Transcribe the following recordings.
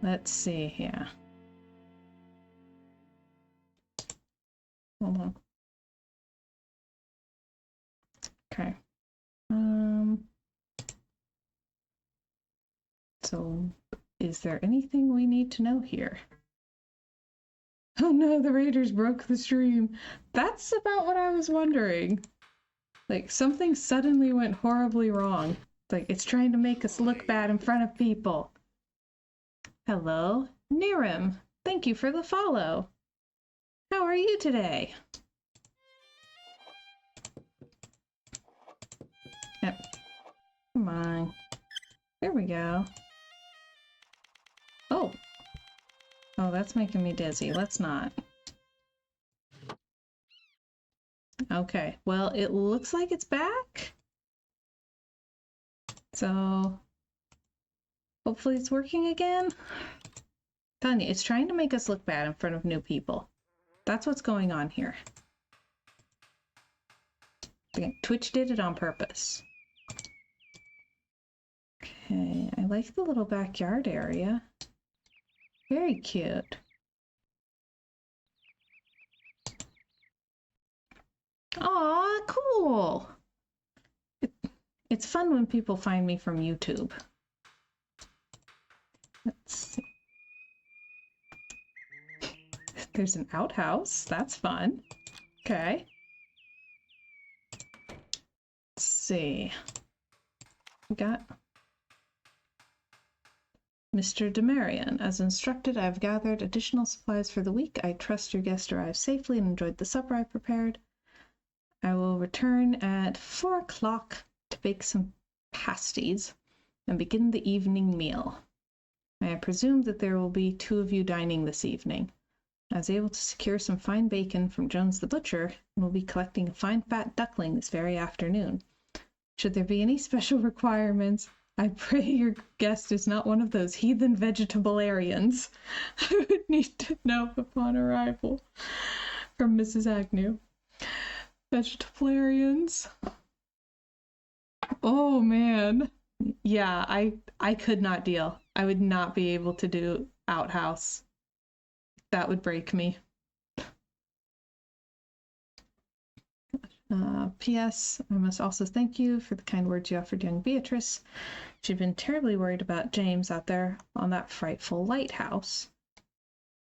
let's see here. Hold on. Okay. So is there anything we need to know here? Oh no, the raiders broke the stream. That's about what I was wondering. Like, something suddenly went horribly wrong. Like, it's trying to make us look bad in front of people. Hello, Nirim. Thank you for the follow. How are you today? Yep. Come on. There we go. Oh. Oh, that's making me dizzy. Let's not. Okay, well, it looks like it's back. So, hopefully it's working again. Telling you, it's trying to make us look bad in front of new people. That's what's going on here. Okay, Twitch did it on purpose. Okay, I like the little backyard area. Very cute. Aw, cool! It's fun when people find me from YouTube. Let's see. There's an outhouse. That's fun. Okay. Let's see. We got Mr. Demarian. As instructed, I've gathered additional supplies for the week. I trust your guest arrived safely and enjoyed the supper I prepared. I will return at 4 o'clock to bake some pasties and begin the evening meal. I presume that there will be 2 of you dining this evening. I was able to secure some fine bacon from Jones the Butcher and will be collecting a fine fat duckling this very afternoon. Should there be any special requirements, I pray your guest is not one of those heathen vegetarians. I would need to know upon arrival. From Mrs. Agnew. Vegetarians. Oh man. Yeah, I could not deal. I would not be able to do outhouse. That would break me. P.S. I must also thank you for the kind words you offered young Beatrice. She'd been terribly worried about James out there on that frightful lighthouse.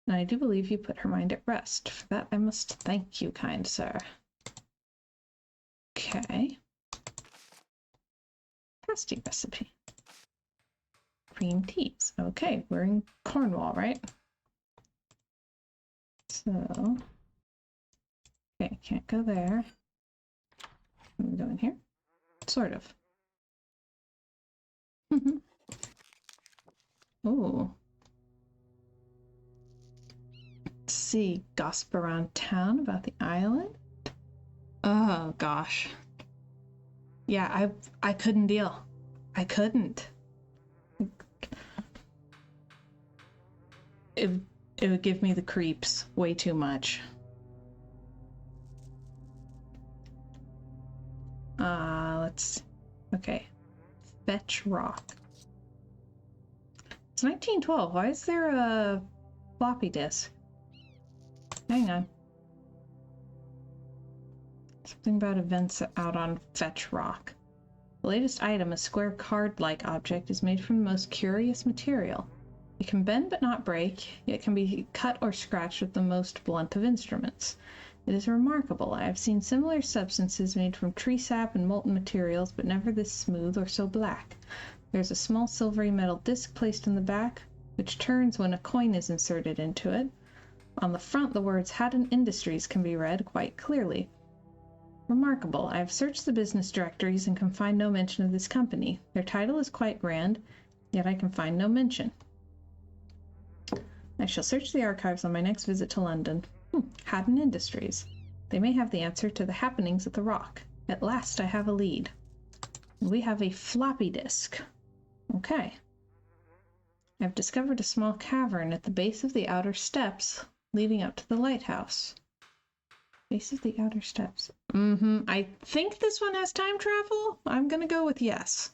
And I do believe you put her mind at rest. For that I must thank you, kind sir. Okay. Pasty recipe. Cream teas. Okay, we're in Cornwall, right? So, okay, can't go there. Can we go in here? Sort of. Oh. Let's see. Gossip around town about the island? Oh, gosh. Yeah, I couldn't deal. I couldn't. It would give me the creeps way too much. Let's... Okay. Fetch rock. It's 1912. Why is there a floppy disk? Hang on. Something about events out on Fetch Rock. The latest item, a square card-like object, is made from the most curious material. It can bend but not break, yet can be cut or scratched with the most blunt of instruments. It is remarkable. I have seen similar substances made from tree sap and molten materials, but never this smooth or so black. There's a small silvery metal disc placed in the back, which turns when a coin is inserted into it. On the front, the words Haddon Industries can be read quite clearly. Remarkable. I have searched the business directories and can find no mention of this company. Their title is quite grand, yet I can find no mention. I shall search the archives on my next visit to London. Haddon Industries. They may have the answer to the happenings at the Rock. At last I have a lead. We have a floppy disk. Okay. I've discovered a small cavern at the base of the outer steps leading up to the lighthouse. Base of the outer steps. I think this one has time travel. I'm gonna go with yes.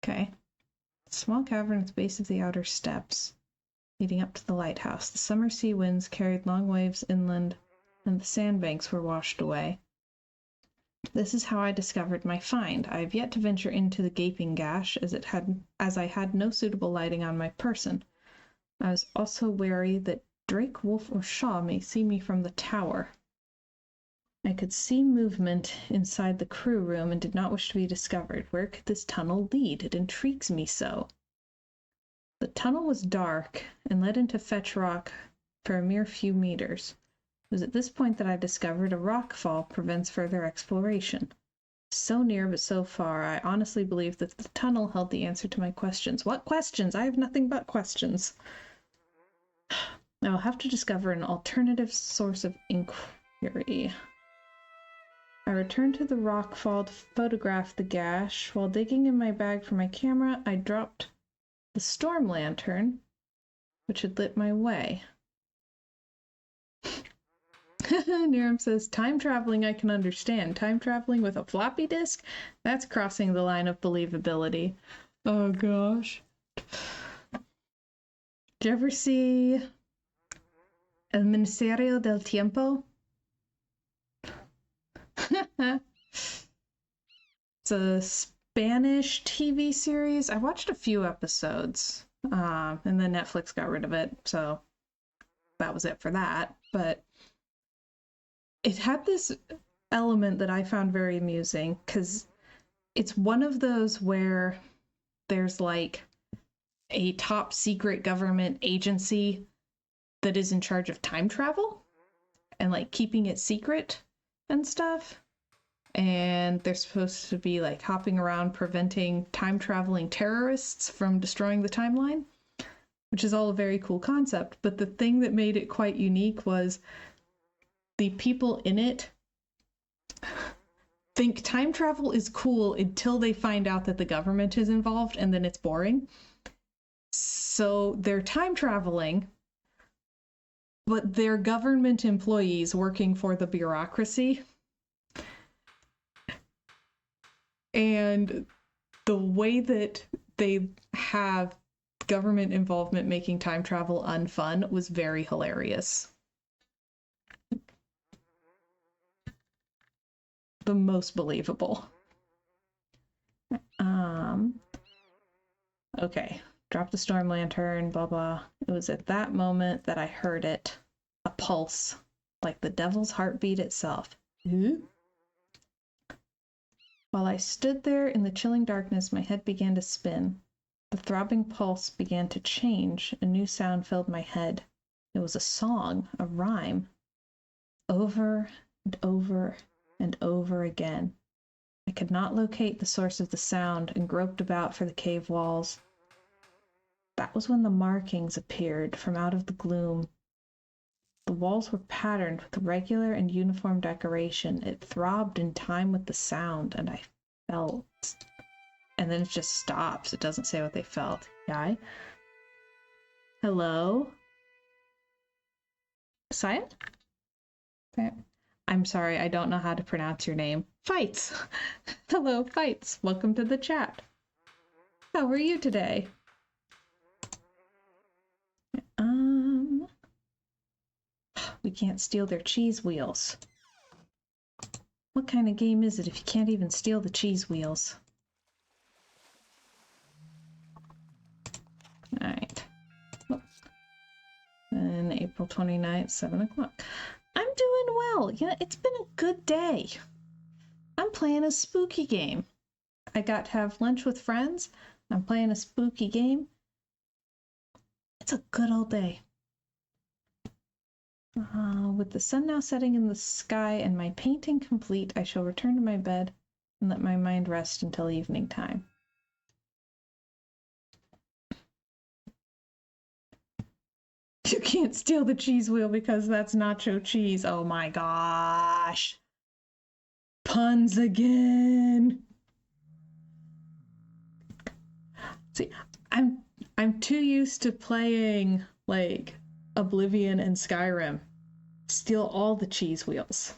Okay. Small cavern at the base of the outer steps, leading up to the lighthouse. The summer sea winds carried long waves inland, and the sandbanks were washed away. This is how I discovered my find. I have yet to venture into the gaping gash, as I had no suitable lighting on my person. I was also wary that Drake, Wolf, or Shaw may see me from the tower. I could see movement inside the crew room and did not wish to be discovered. Where could this tunnel lead? It intrigues me so. The tunnel was dark and led into Fetch Rock for a mere few meters. It was at this point that I discovered a rock fall prevents further exploration. So near but so far, I honestly believed that the tunnel held the answer to my questions. What questions? I have nothing but questions. I will have to discover an alternative source of inquiry. I returned to the rock fall to photograph the gash. While digging in my bag for my camera, I dropped the storm lantern, which had lit my way. Niram says, time traveling I can understand. Time traveling with a floppy disk? That's crossing the line of believability. Oh gosh. Did you ever see El Ministerio del Tiempo? It's a Spanish TV series. I watched a few episodes, and then Netflix got rid of it, so that was it for that. But it had this element that I found very amusing, because it's one of those where there's like a top secret government agency that is in charge of time travel and like keeping it secret and stuff. And they're supposed to be like hopping around preventing time traveling terrorists from destroying the timeline, which is all a very cool concept. But the thing that made it quite unique was the people in it think time travel is cool until they find out that the government is involved, and then it's boring. So they're time traveling, but they're government employees working for the bureaucracy. And the way that they have government involvement making time travel unfun was very hilarious. The most believable. Okay, drop the storm lantern, blah blah. It was at that moment that I heard it. A pulse, like the devil's heartbeat itself. While I stood there in the chilling darkness, my head began to spin. The throbbing pulse began to change. A new sound filled my head. It was a song, a rhyme. Over and over and over again. I could not locate the source of the sound and groped about for the cave walls. That was when the markings appeared from out of the gloom. The walls were patterned with regular and uniform decoration. It throbbed in time with the sound, and I felt. And then it just stops. It doesn't say what they felt. Yeah. Hello? Cyan? I'm sorry, I don't know how to pronounce your name. Fights! Hello, Fights. Welcome to the chat. How are you today? We can't steal their cheese wheels. What kind of game is it if you can't even steal the cheese wheels? Alright. And April 29th, 7 o'clock. I'm doing well. Yeah, it's been a good day. I'm playing a spooky game. I got to have lunch with friends. I'm playing a spooky game. It's a good old day. With the sun now setting in the sky and my painting complete, I shall return to my bed and let my mind rest until evening time. You can't steal the cheese wheel because that's nacho cheese. Oh my gosh. Puns again. See, I'm too used to playing like Oblivion and Skyrim. Steal all the cheese wheels.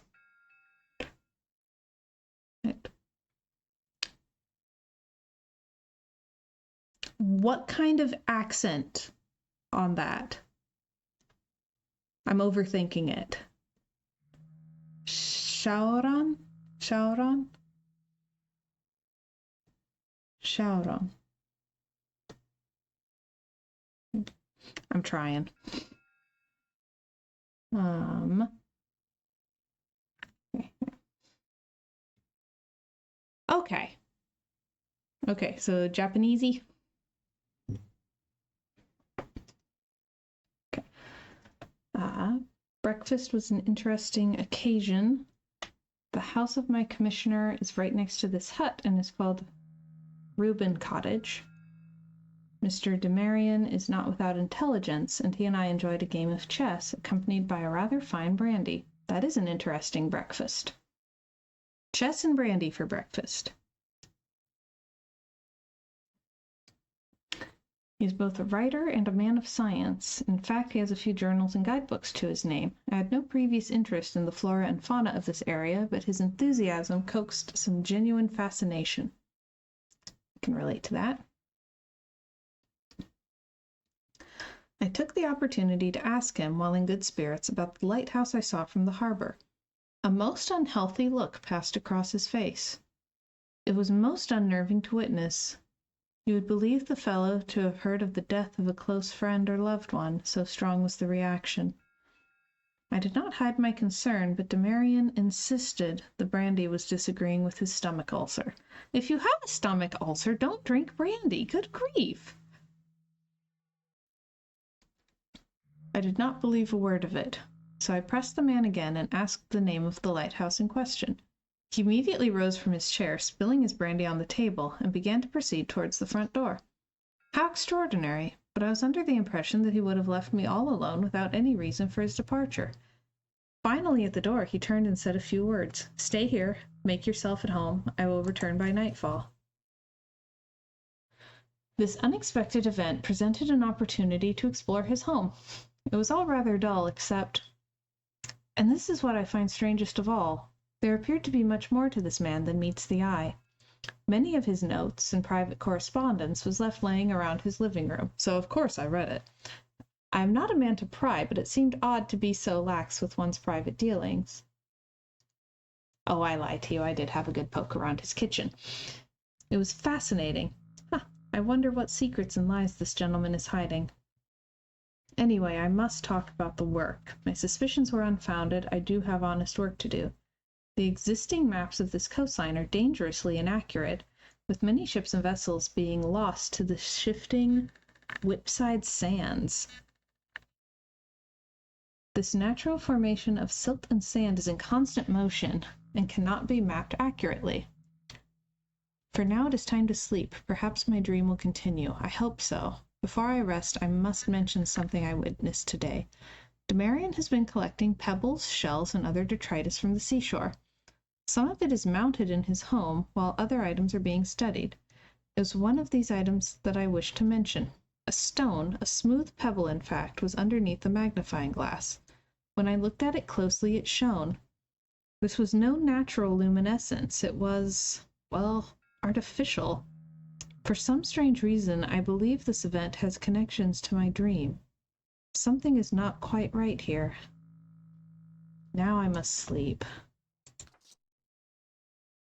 What kind of accent on that? I'm overthinking it. Shauron? Shauron? Shauron. I'm trying. Okay. Okay, so Japanesey. Okay. Breakfast was an interesting occasion. The house of my commissioner is right next to this hut and is called Reuben Cottage. Mr. Demarion is not without intelligence, and he and I enjoyed a game of chess, accompanied by a rather fine brandy. That is an interesting breakfast. Chess and brandy for breakfast. He is both a writer and a man of science. In fact, he has a few journals and guidebooks to his name. I had no previous interest in the flora and fauna of this area, but his enthusiasm coaxed some genuine fascination. I can relate to that. I took the opportunity to ask him, while in good spirits, about the lighthouse I saw from the harbor. A most unhealthy look passed across his face. It was most unnerving to witness. You would believe the fellow to have heard of the death of a close friend or loved one, so strong was the reaction. I did not hide my concern, but Demarion insisted the brandy was disagreeing with his stomach ulcer. If you have a stomach ulcer, don't drink brandy. Good grief! I did not believe a word of it, so I pressed the man again and asked the name of the lighthouse in question. He immediately rose from his chair, spilling his brandy on the table, and began to proceed towards the front door. How extraordinary! But I was under the impression that he would have left me all alone without any reason for his departure. Finally, at the door, he turned and said a few words. "Stay here. Make yourself at home. I will return by nightfall." This unexpected event presented an opportunity to explore his home. It was all rather dull, except, and this is what I find strangest of all, there appeared to be much more to this man than meets the eye. Many of his notes and private correspondence was left laying around his living room, so of course I read it. I am not a man to pry, but it seemed odd to be so lax with one's private dealings. Oh, I lied to you. I did have a good poke around his kitchen. It was fascinating. I wonder what secrets and lies this gentleman is hiding. Anyway, I must talk about the work. My suspicions were unfounded. I do have honest work to do. The existing maps of this coastline are dangerously inaccurate, with many ships and vessels being lost to the shifting whipside sands. This natural formation of silt and sand is in constant motion and cannot be mapped accurately. For now it is time to sleep. Perhaps my dream will continue. I hope so. Before I rest, I must mention something I witnessed today. Demarion has been collecting pebbles, shells, and other detritus from the seashore. Some of it is mounted in his home, while other items are being studied. It was one of these items that I wish to mention. A stone, a smooth pebble in fact, was underneath the magnifying glass. When I looked at it closely, it shone. This was no natural luminescence. It was, well, artificial. For some strange reason, I believe this event has connections to my dream. Something is not quite right here. Now I must sleep.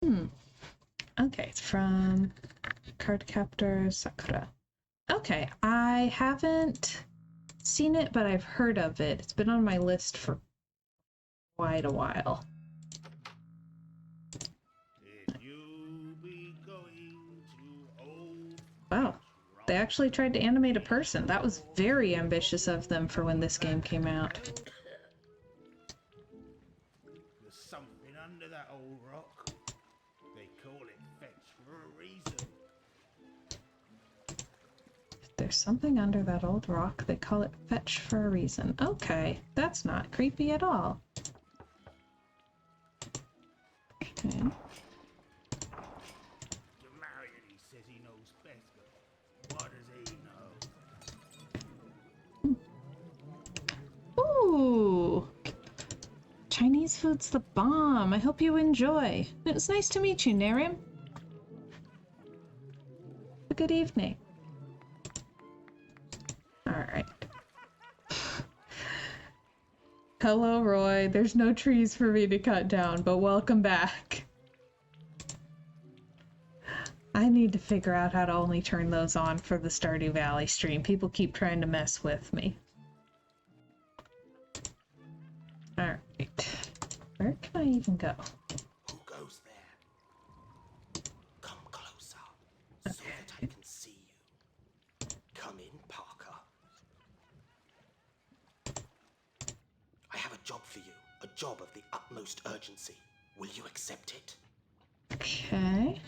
Okay, it's from Cardcaptor Sakura. Okay, I haven't seen it, but I've heard of it. It's been on my list for quite a while. Wow, they actually tried to animate a person. That was very ambitious of them for when this game came out. There's something under that old rock. They call it fetch for a reason. If there's something under that old rock, they call it fetch for a reason. Okay, that's not creepy at all. Okay. Says he knows best, but what does he know? Ooh! Chinese food's the bomb. I hope you enjoy. It was nice to meet you, Nerim. Good evening. Hello, Roy. There's no trees for me to cut down, but welcome back. I need to figure out how to only turn those on for the Stardew Valley stream. People keep trying to mess with me. Alright. Where can I even go? Who goes there? Come closer, so that I can see you. Come in, Parker. I have a job for you, a job of the utmost urgency. Will you accept it? Okay.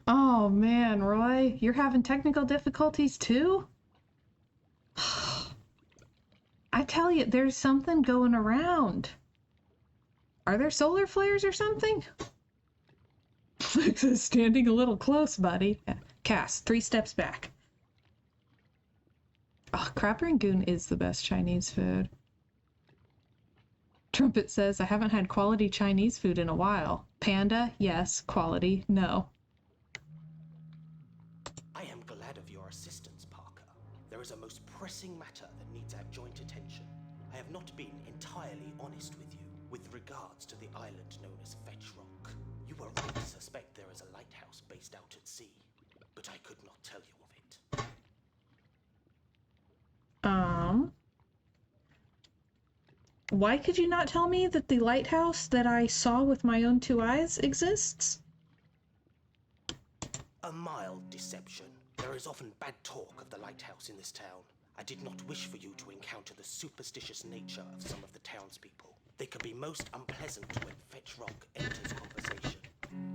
Oh man, Roy, you're having technical difficulties too? I tell you, there's something going around. Are there solar flares or something? Flex is standing a little close, buddy. Cass, 3 steps back. Oh, crab rangoon is the best Chinese food. Trumpet says, I haven't had quality Chinese food in a while. Panda, yes. Quality, no. I am glad of your assistance, Parker. There is a most pressing matter that needs our joint attention. I have not been entirely honest with you with regards to the island known as Fetch Rock. You were right to suspect there is a lighthouse based out at sea, but I could not tell you of it. Why could you not tell me that the lighthouse that I saw with my own 2 eyes exists? A mild deception. There is often bad talk of the lighthouse in this town. I did not wish for you to encounter the superstitious nature of some of the townspeople. They can be most unpleasant when Fetch Rock enters conversation.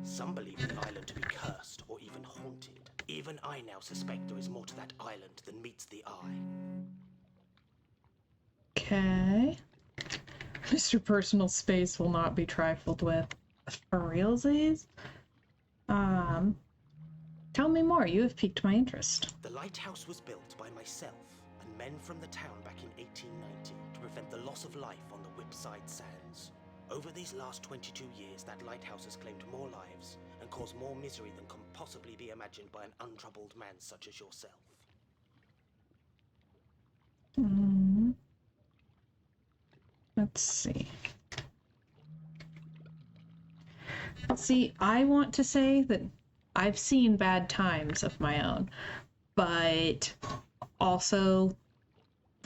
Some believe the island to be cursed or even haunted. Even I now suspect there is more to that island than meets the eye. Okay. Mr. Personal Space will not be trifled with. For realsies? Tell me more. You have piqued my interest. The lighthouse was built by myself and men from the town back in 1890 to prevent the loss of life on the Whipside Sands. Over these last 22 years, that lighthouse has claimed more lives and caused more misery than can possibly be imagined by an untroubled man such as yourself. Let's see. See, I want to say that I've seen bad times of my own, but also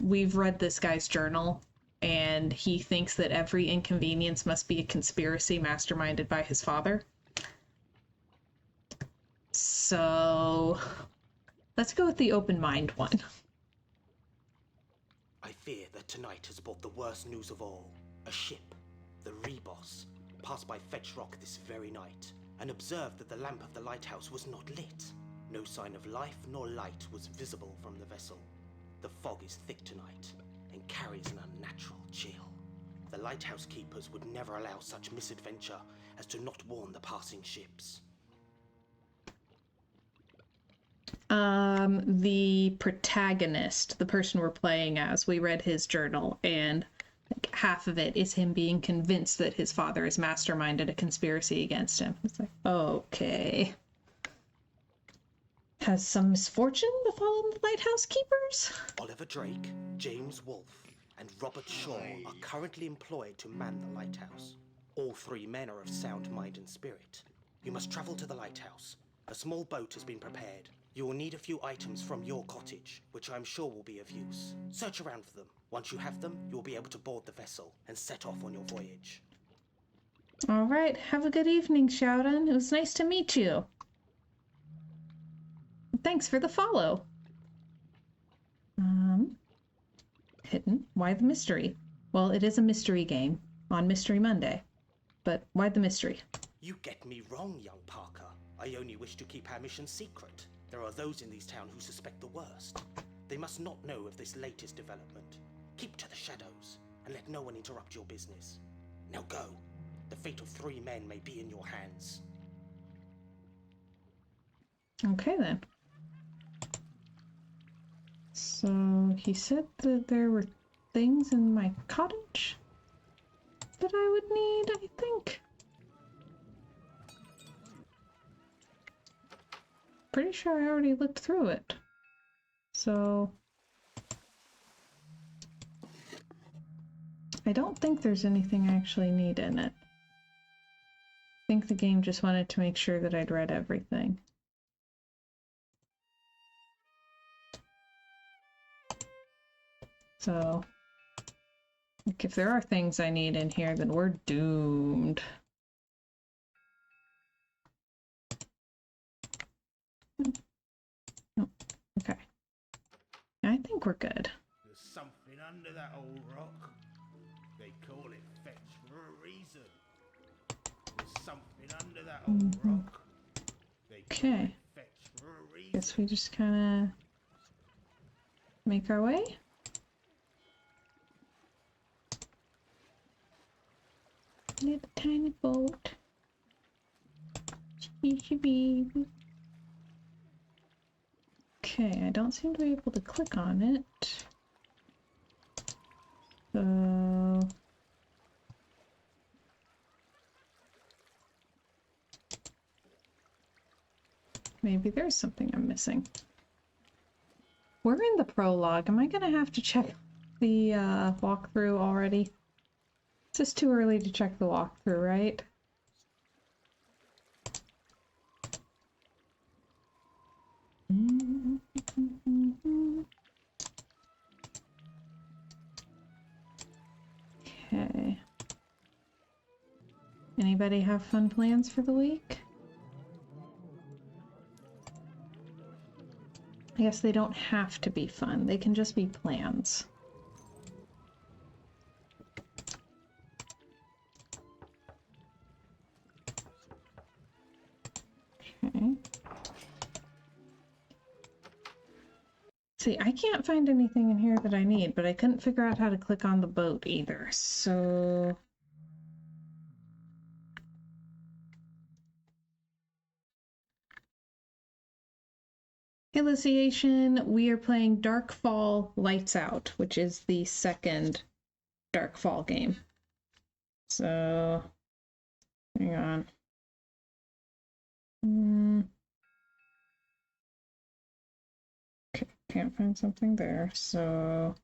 we've read this guy's journal, and he thinks that every inconvenience must be a conspiracy masterminded by his father. So let's go with the open mind one. I fear that tonight has brought the worst news of all. A ship, the Rebos, passed by Fetch Rock this very night and observed that the lamp of the lighthouse was not lit. No sign of life nor light was visible from the vessel. The fog is thick tonight and carries an unnatural chill. The lighthouse keepers would never allow such misadventure as to not warn the passing ships. The protagonist, the person we're playing as, we read his journal, and half of it is him being convinced that his father has masterminded a conspiracy against him. It's like, okay. Has some misfortune befallen the lighthouse keepers? Oliver Drake, James Wolfe, and Robert Shaw are currently employed to man the lighthouse. All 3 men are of sound mind and spirit. You must travel to the lighthouse. A small boat has been prepared. You will need a few items from your cottage, which I am sure will be of use. Search around for them. Once you have them, you will be able to board the vessel and set off on your voyage. All right. Have a good evening, Shoutin. It was nice to meet you. Thanks for the follow. Hidden. Why the mystery? Well, it is a mystery game on Mystery Monday. But why the mystery? You get me wrong, young Parker. I only wish to keep our mission secret. There are those in this town who suspect the worst. They must not know of this latest development. Keep to the shadows and let no one interrupt your business. Now go. The fate of 3 men may be in your hands. Okay, then. So he said that there were things in my cottage that I would need, I think. Pretty sure I already looked through it. So I don't think there's anything I actually need in it. I think the game just wanted to make sure that I'd read everything. So, like, if there are things I need in here, then we're doomed. Oh, okay. I think we're good. There's something under that old rock. They call it fetch for a reason. There's something under that old rock. They call it fetch for a reason. Guess we just kind of make our way. Little tiny boat. Chibi. Okay, I don't seem to be able to click on it. So... maybe there's something I'm missing. We're in the prologue. Am I gonna have to check the walkthrough already? It's just too early to check the walkthrough, right? Okay. Anybody have fun plans for the week? I guess they don't have to be fun. They can just be plans. Okay. See, I can't find anything in here that I need, but I couldn't figure out how to click on the boat either, so... Illustration, we are playing Darkfall Lights Out, which is the second Darkfall game. So, hang on. Okay, can't find something there. So,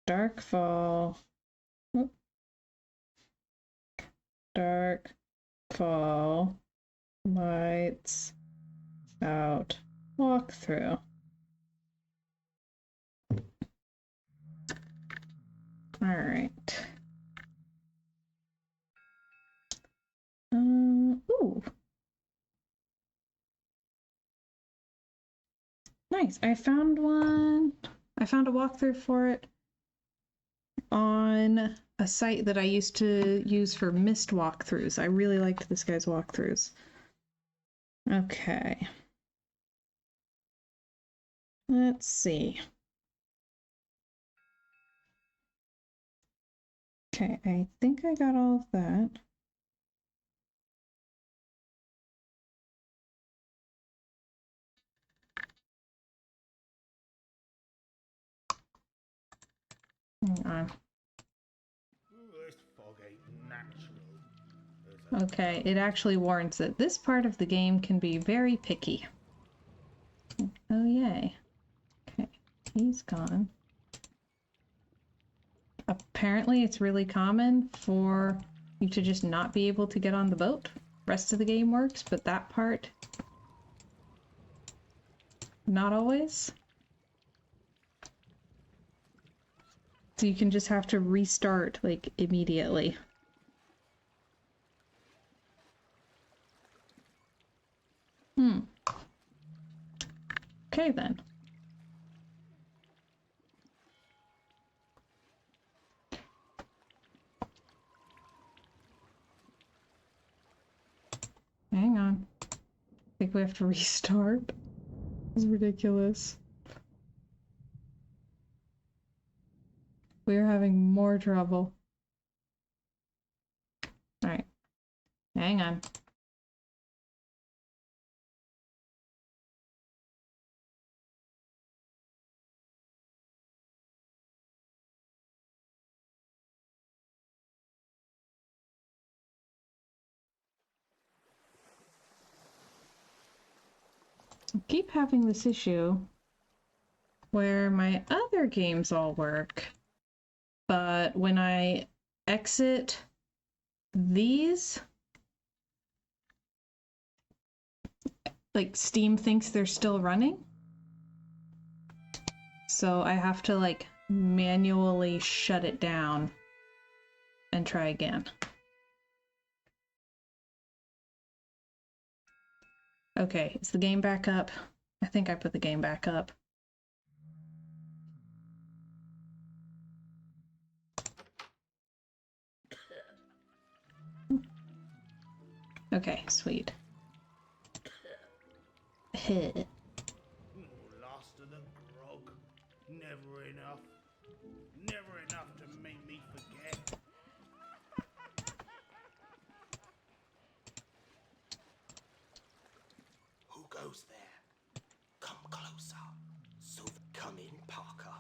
Darkfall. Whoop. Darkfall Lights Out walkthrough. All right. Ooh. Nice. I found one. I found a walkthrough for it on a site that I used to use for mist walkthroughs. I really liked this guy's walkthroughs. Okay. Let's see. Okay, I think I got all of that. Hang on. This fog ain't natural. Okay, it actually warns that this part of the game can be very picky. Oh, yay. Okay, he's gone. Apparently, it's really common for you to just not be able to get on the boat. Rest of the game works, but that part, not always. So you can just have to restart, like, immediately. Okay, then. Hang on. I think we have to restart. This is ridiculous. We are having more trouble. All right. Hang on. I keep having this issue where my other games all work, but when I exit these, like Steam thinks they're still running. So I have to like manually shut it down and try again. Okay, is the game back up? I think I put the game back up. Okay, sweet. Last of the grog. Never enough. Never enough to make me forget. Who goes there? Come closer. So come in, Parker.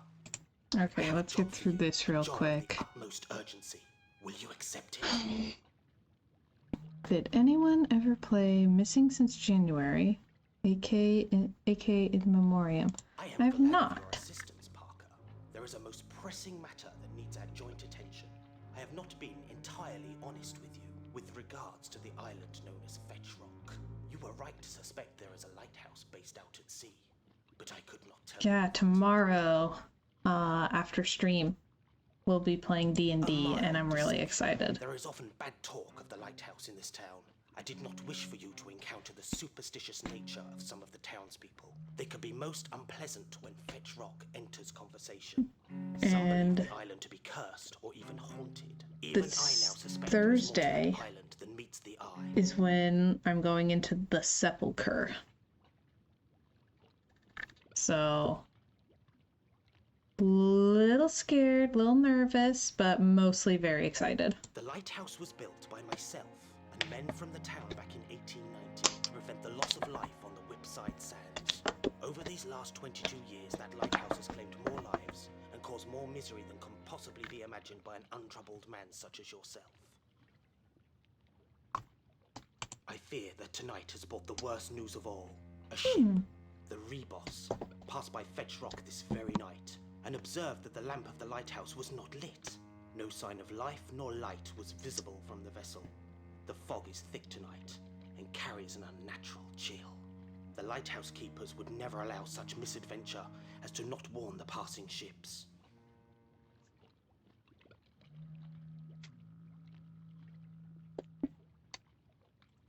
Okay, let's get through this real quick. Utmost urgency. Will you accept it? Did anyone ever play Missing Since January, aka In Memoriam? I have not. Your assistance, Parker. There is a most pressing matter that needs our joint attention. I have not been entirely honest with you with regards to the island known as Fetch Rock. You were right to suspect there is a lighthouse based out at sea, but I could not tell. Yeah, tomorrow, after stream, we'll be playing D&D, and I'm really excited. There is often bad talk of the lighthouse in this town. I did not wish for you to encounter the superstitious nature of some of the townspeople. They can be most unpleasant when Fetch Rock enters conversation. Some believe the island to be cursed or even haunted. Even I now suspect Thursday the island than meets the eye. is when I'm going into the Sepulchre. So, little scared, little nervous, but mostly very excited. The lighthouse was built by myself and men from the town back in 1890 to prevent the loss of life on the Whipside Sands. Over these last 22 years, that lighthouse has claimed more lives and caused more misery than can possibly be imagined by an untroubled man such as yourself. I fear that tonight has brought the worst news of all. A ship, the Reboss, passed by Fetch Rock this very night and observed that the lamp of the lighthouse was not lit. No sign of life nor light was visible from the vessel. The fog is thick tonight and carries an unnatural chill. The lighthouse keepers would never allow such misadventure as to not warn the passing ships.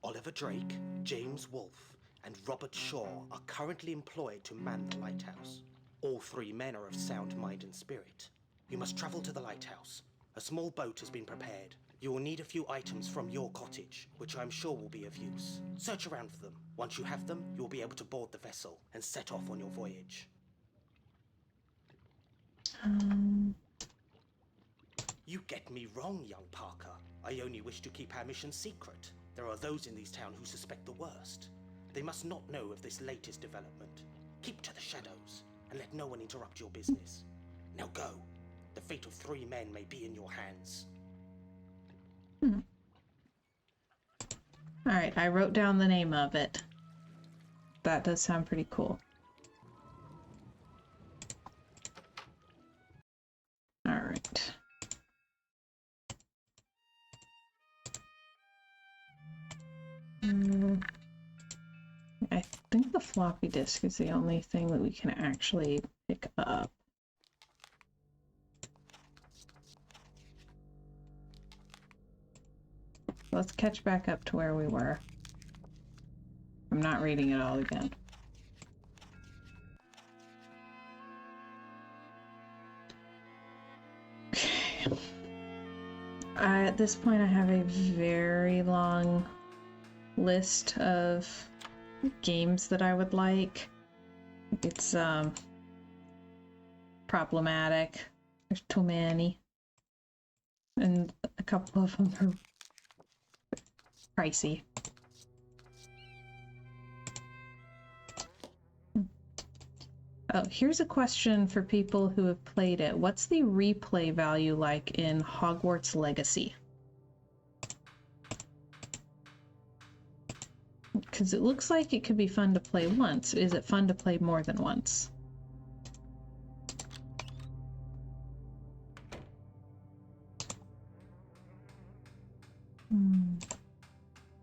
Oliver Drake, James Wolfe, and Robert Shaw are currently employed to man the lighthouse. All three men are of sound mind and spirit. You must travel to the lighthouse. A small boat has been prepared. You will need a few items from your cottage, which I am sure will be of use. Search around for them. Once you have them, you will be able to board the vessel and set off on your voyage. You get me wrong, young Parker. I only wish to keep our mission secret. There are those in this town who suspect the worst. They must not know of this latest development. Keep to the shadows and let no one interrupt your business. Now go. The fate of 3 men may be in your hands. Alright, I wrote down the name of it. That does sound pretty cool. Alright. I think the floppy disk is the only thing that we can actually pick up. Let's catch back up to where we were. I'm not reading it all again. Okay. At this point, I have a very long list of games that I would like. It's problematic. There's too many. And a couple of them are pricey. Oh, here's a question for people who have played it. What's the replay value like in Hogwarts Legacy? Because it looks like it could be fun to play once. Is it fun to play more than once?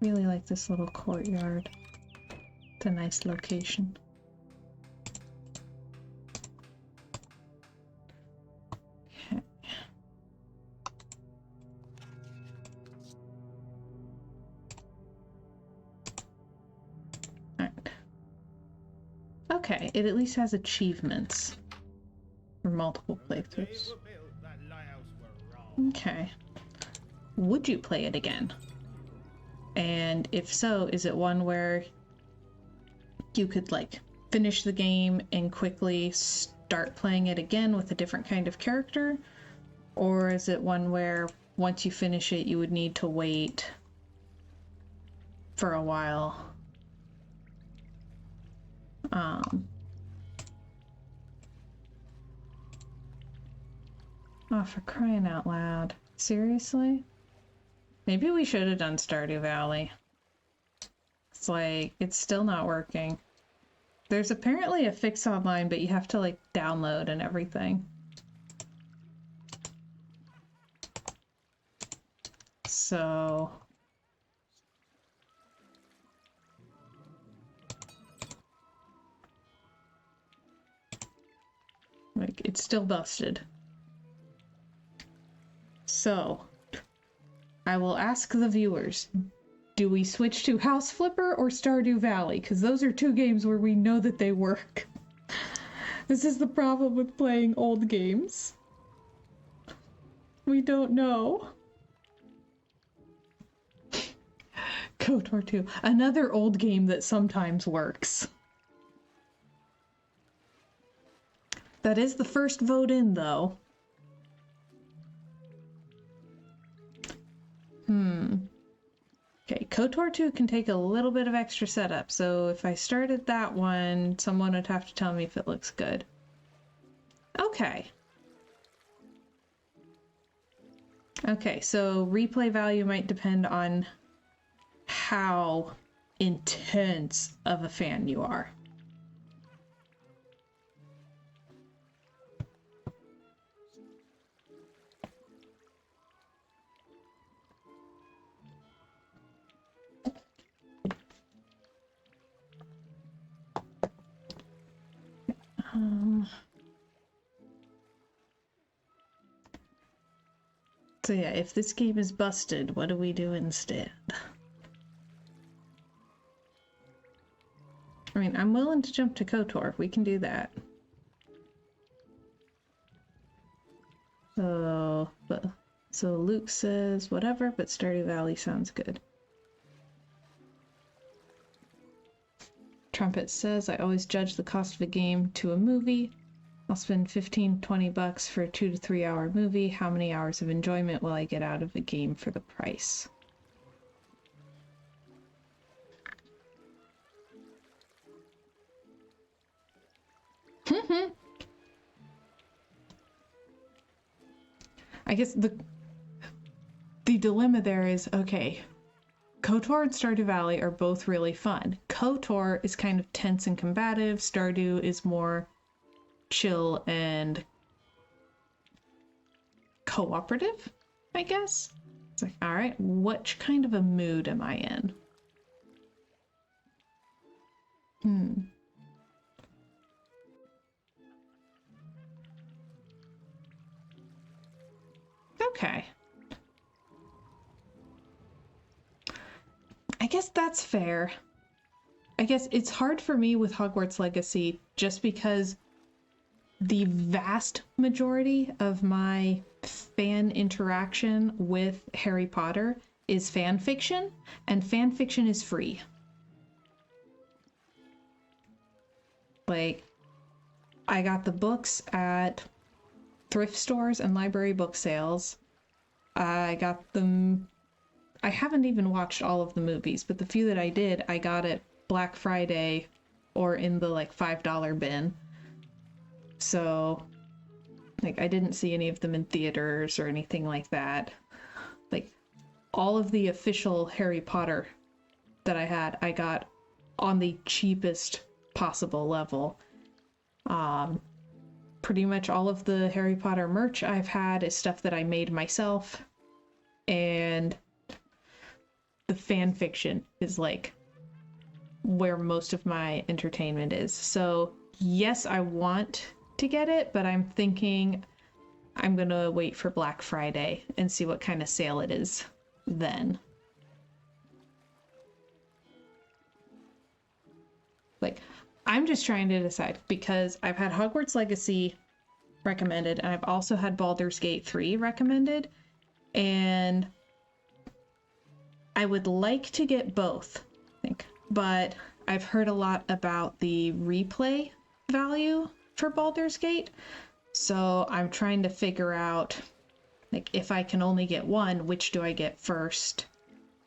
Really like this little courtyard. It's a nice location. Okay. Alright. Okay, it at least has achievements for multiple playthroughs. Okay. Would you play it again? And if so, is it one where you could like finish the game and quickly start playing it again with a different kind of character? Or is it one where once you finish it, you would need to wait for a while? Oh, for crying out loud. Seriously? Maybe we should have done Stardew Valley. It's like, it's still not working. There's apparently a fix online, but you have to like download and everything. So... like, it's still busted. So, I will ask the viewers, do we switch to House Flipper or Stardew Valley? Because those are two games where we know that they work. This is the problem with playing old games. We don't know. KOTOR 2, another old game that sometimes works. That is the first vote in, though. Okay, KOTOR 2 can take a little bit of extra setup, so if I started that one, someone would have to tell me if it looks good. Okay. Okay, so replay value might depend on how intense of a fan you are. So yeah, if this game is busted, what do we do instead? I mean, I'm willing to jump to KOTOR. We can do that. So Luke says whatever, but Stardew Valley sounds good. Trumpet says, I always judge the cost of a game to a movie. I'll spend $15-20 for a 2 to 3 hour movie. How many hours of enjoyment will I get out of a game for the price? I guess the dilemma there is, okay, KOTOR and Stardew Valley are both really fun. KOTOR is kind of tense and combative. Stardew is more chill and cooperative, I guess. It's like, all right, which kind of a mood am I in? Okay. I guess that's fair. I guess it's hard for me with Hogwarts Legacy just because the vast majority of my fan interaction with Harry Potter is fan fiction, and fan fiction is free. Like, I got the books at thrift stores and library book sales. I got them... I haven't even watched all of the movies, but the few that I did, I got at Black Friday or in the, like, $5 bin. So, like, I didn't see any of them in theaters or anything like that. Like, all of the official Harry Potter that I had, I got on the cheapest possible level. Pretty much all of the Harry Potter merch I've had is stuff that I made myself. And the fan fiction is like where most of my entertainment is. So yes, I want to get it, but I'm thinking I'm gonna wait for Black Friday and see what kind of sale it is then. Like, I'm just trying to decide because I've had Hogwarts Legacy recommended and I've also had Baldur's Gate 3 recommended, and I would like to get both, I think, but I've heard a lot about the replay value for Baldur's Gate, so I'm trying to figure out, like, if I can only get one, which do I get first,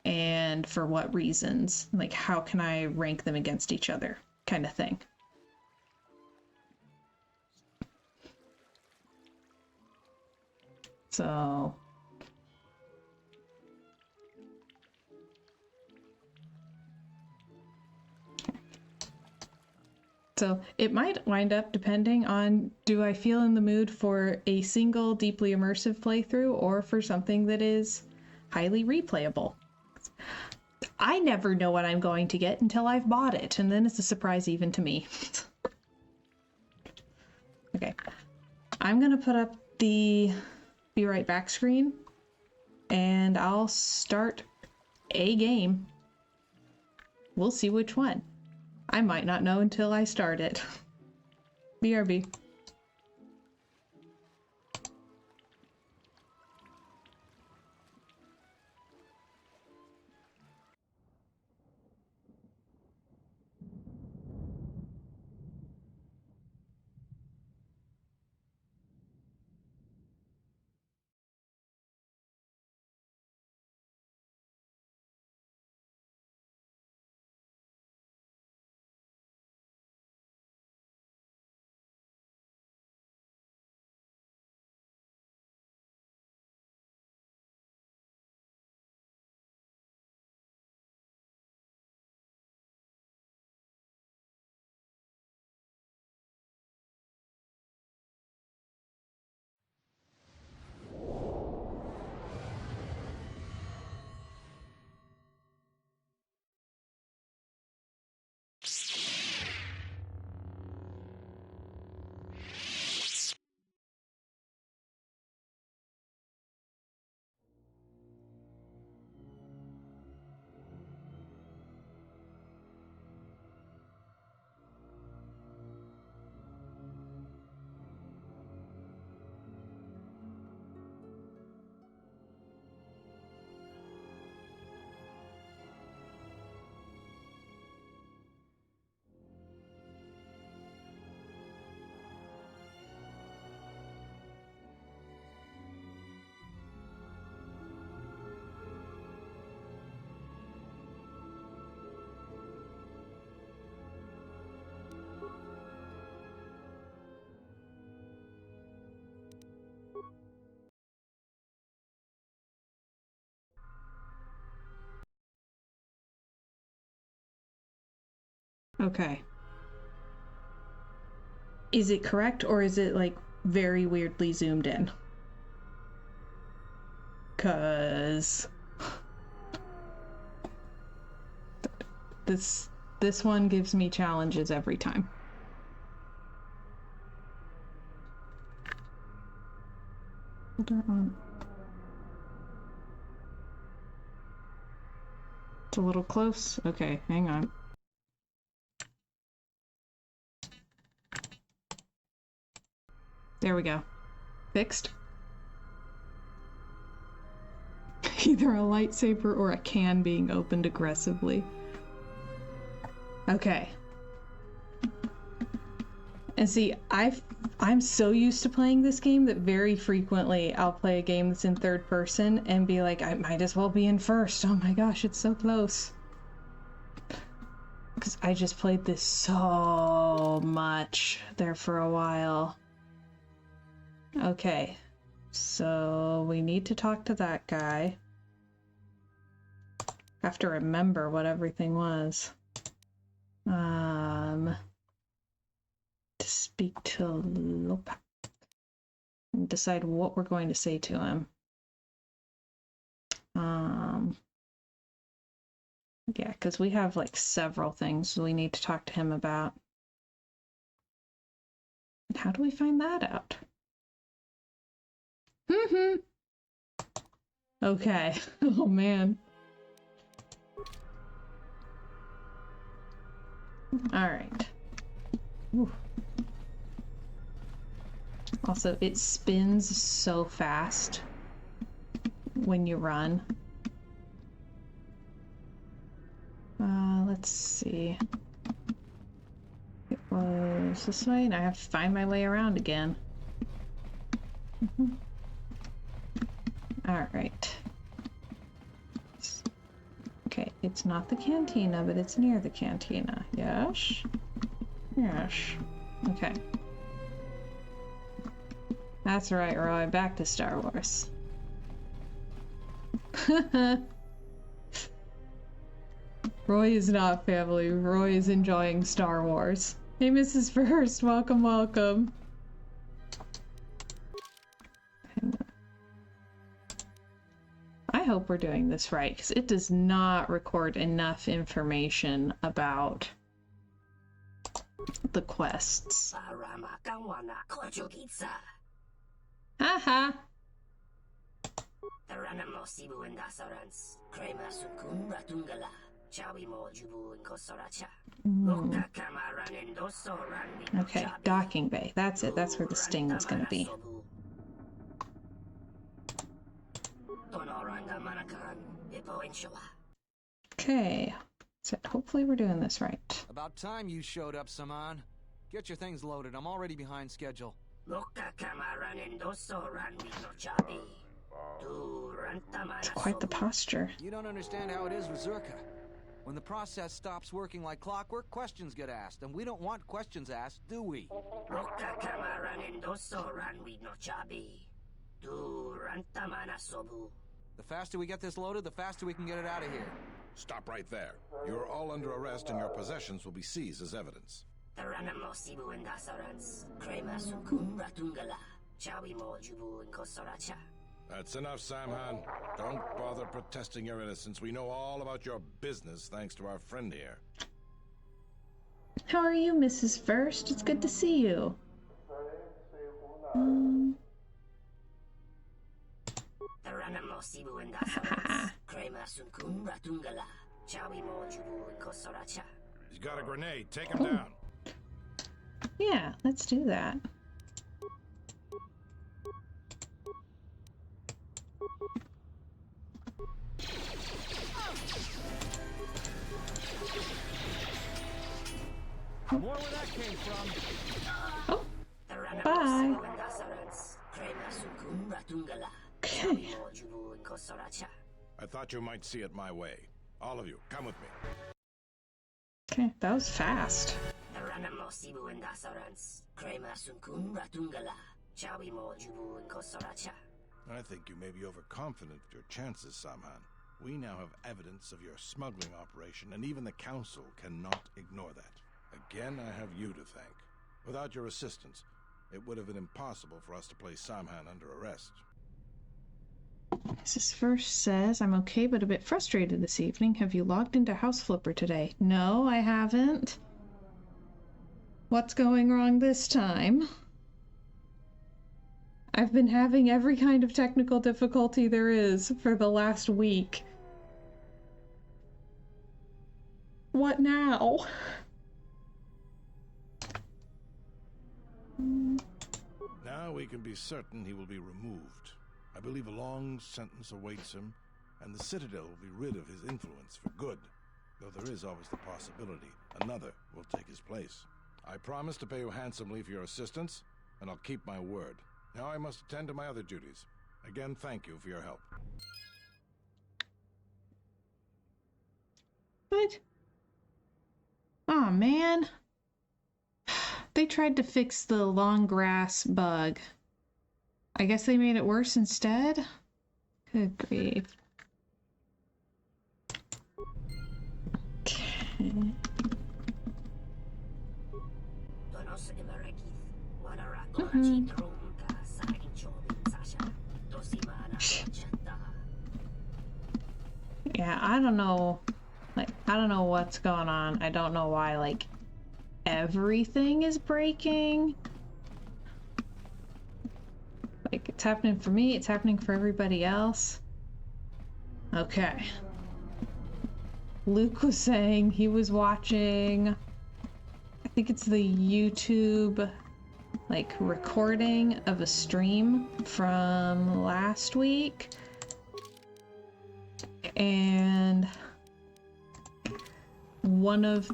and for what reasons? Like, how can I rank them against each other, kind of thing. So it might wind up depending on, do I feel in the mood for a single deeply immersive playthrough or for something that is highly replayable? I never know what I'm going to get until I've bought it, and then it's a surprise even to me. Okay, I'm gonna put up the be right back screen and I'll start a game. We'll see which one. I might not know until I start it. BRB. Okay. Is it correct or is it like very weirdly zoomed in? 'Cause this one gives me challenges every time. It's a little close. Okay, hang on. There we go. Fixed. Either a lightsaber or a can being opened aggressively. Okay. And see, I'm so used to playing this game that very frequently I'll play a game that's in third person and be like, I might as well be in first. Oh my gosh, it's so close. Because I just played this so much there for a while. Okay, so we need to talk to that guy. I have to remember what everything was. To speak to Lopak and decide what we're going to say to him. Yeah, because we have like several things we need to talk to him about. And how do we find that out? Okay. Oh man. All right. Ooh. Also, it spins so fast when you run. Let's see. It was this way, and I have to find my way around again. All right. Okay, it's not the cantina, but it's near the cantina. Yes? Yes. Okay. That's right, Roy. Back to Star Wars. Roy is not family. Roy is enjoying Star Wars. Hey, Mrs. First. Welcome, welcome. I hope we're doing this right, because it does not record enough information about the quests. Haha. Okay, docking bay. That's it. That's where the sting was going to be. Okay. So hopefully we're doing this right. About time you showed up, Saman. Get your things loaded. I'm already behind schedule. It's quite the posture. You don't understand how it is with Zurka. When the process stops working like clockwork, questions get asked, and we don't want questions asked, do we? The faster we get this loaded, the faster we can get it out of here. Stop right there. You're all under arrest and your possessions will be seized as evidence. That's enough, Samhan. Don't bother protesting your innocence. We know all about your business thanks to our friend here. How are you, Mrs. First? It's good to see you. He's got a grenade. Take him down. Yeah, let's do that. More where that came from. Oh, bye. Okay. I thought you might see it my way. All of you, come with me. Okay, that was fast. I think you may be overconfident of your chances, Samhan. We now have evidence of your smuggling operation, and even the Council cannot ignore that. Again, I have you to thank. Without your assistance, it would have been impossible for us to place Samhan under arrest. Mrs. First says, I'm okay but a bit frustrated this evening. Have you logged into House Flipper today? No, I haven't. What's going wrong this time? I've been having every kind of technical difficulty there is for the last week. What now? Now we can be certain he will be removed. I believe a long sentence awaits him, and the Citadel will be rid of his influence for good, though there is always the possibility another will take his place. I promise to pay you handsomely for your assistance, and I'll keep my word. Now I must attend to my other duties. Again, thank you for your help. What? Aw, man. They tried to fix the long grass bug. I guess they made it worse instead? Good grief. Okay. Yeah, I don't know. Like, I don't know what's going on. I don't know why, like, everything is breaking. Like, it's happening for me, it's happening for everybody else. Okay. Luke was saying he was watching, I think it's the YouTube, like, recording of a stream from last week. And one of,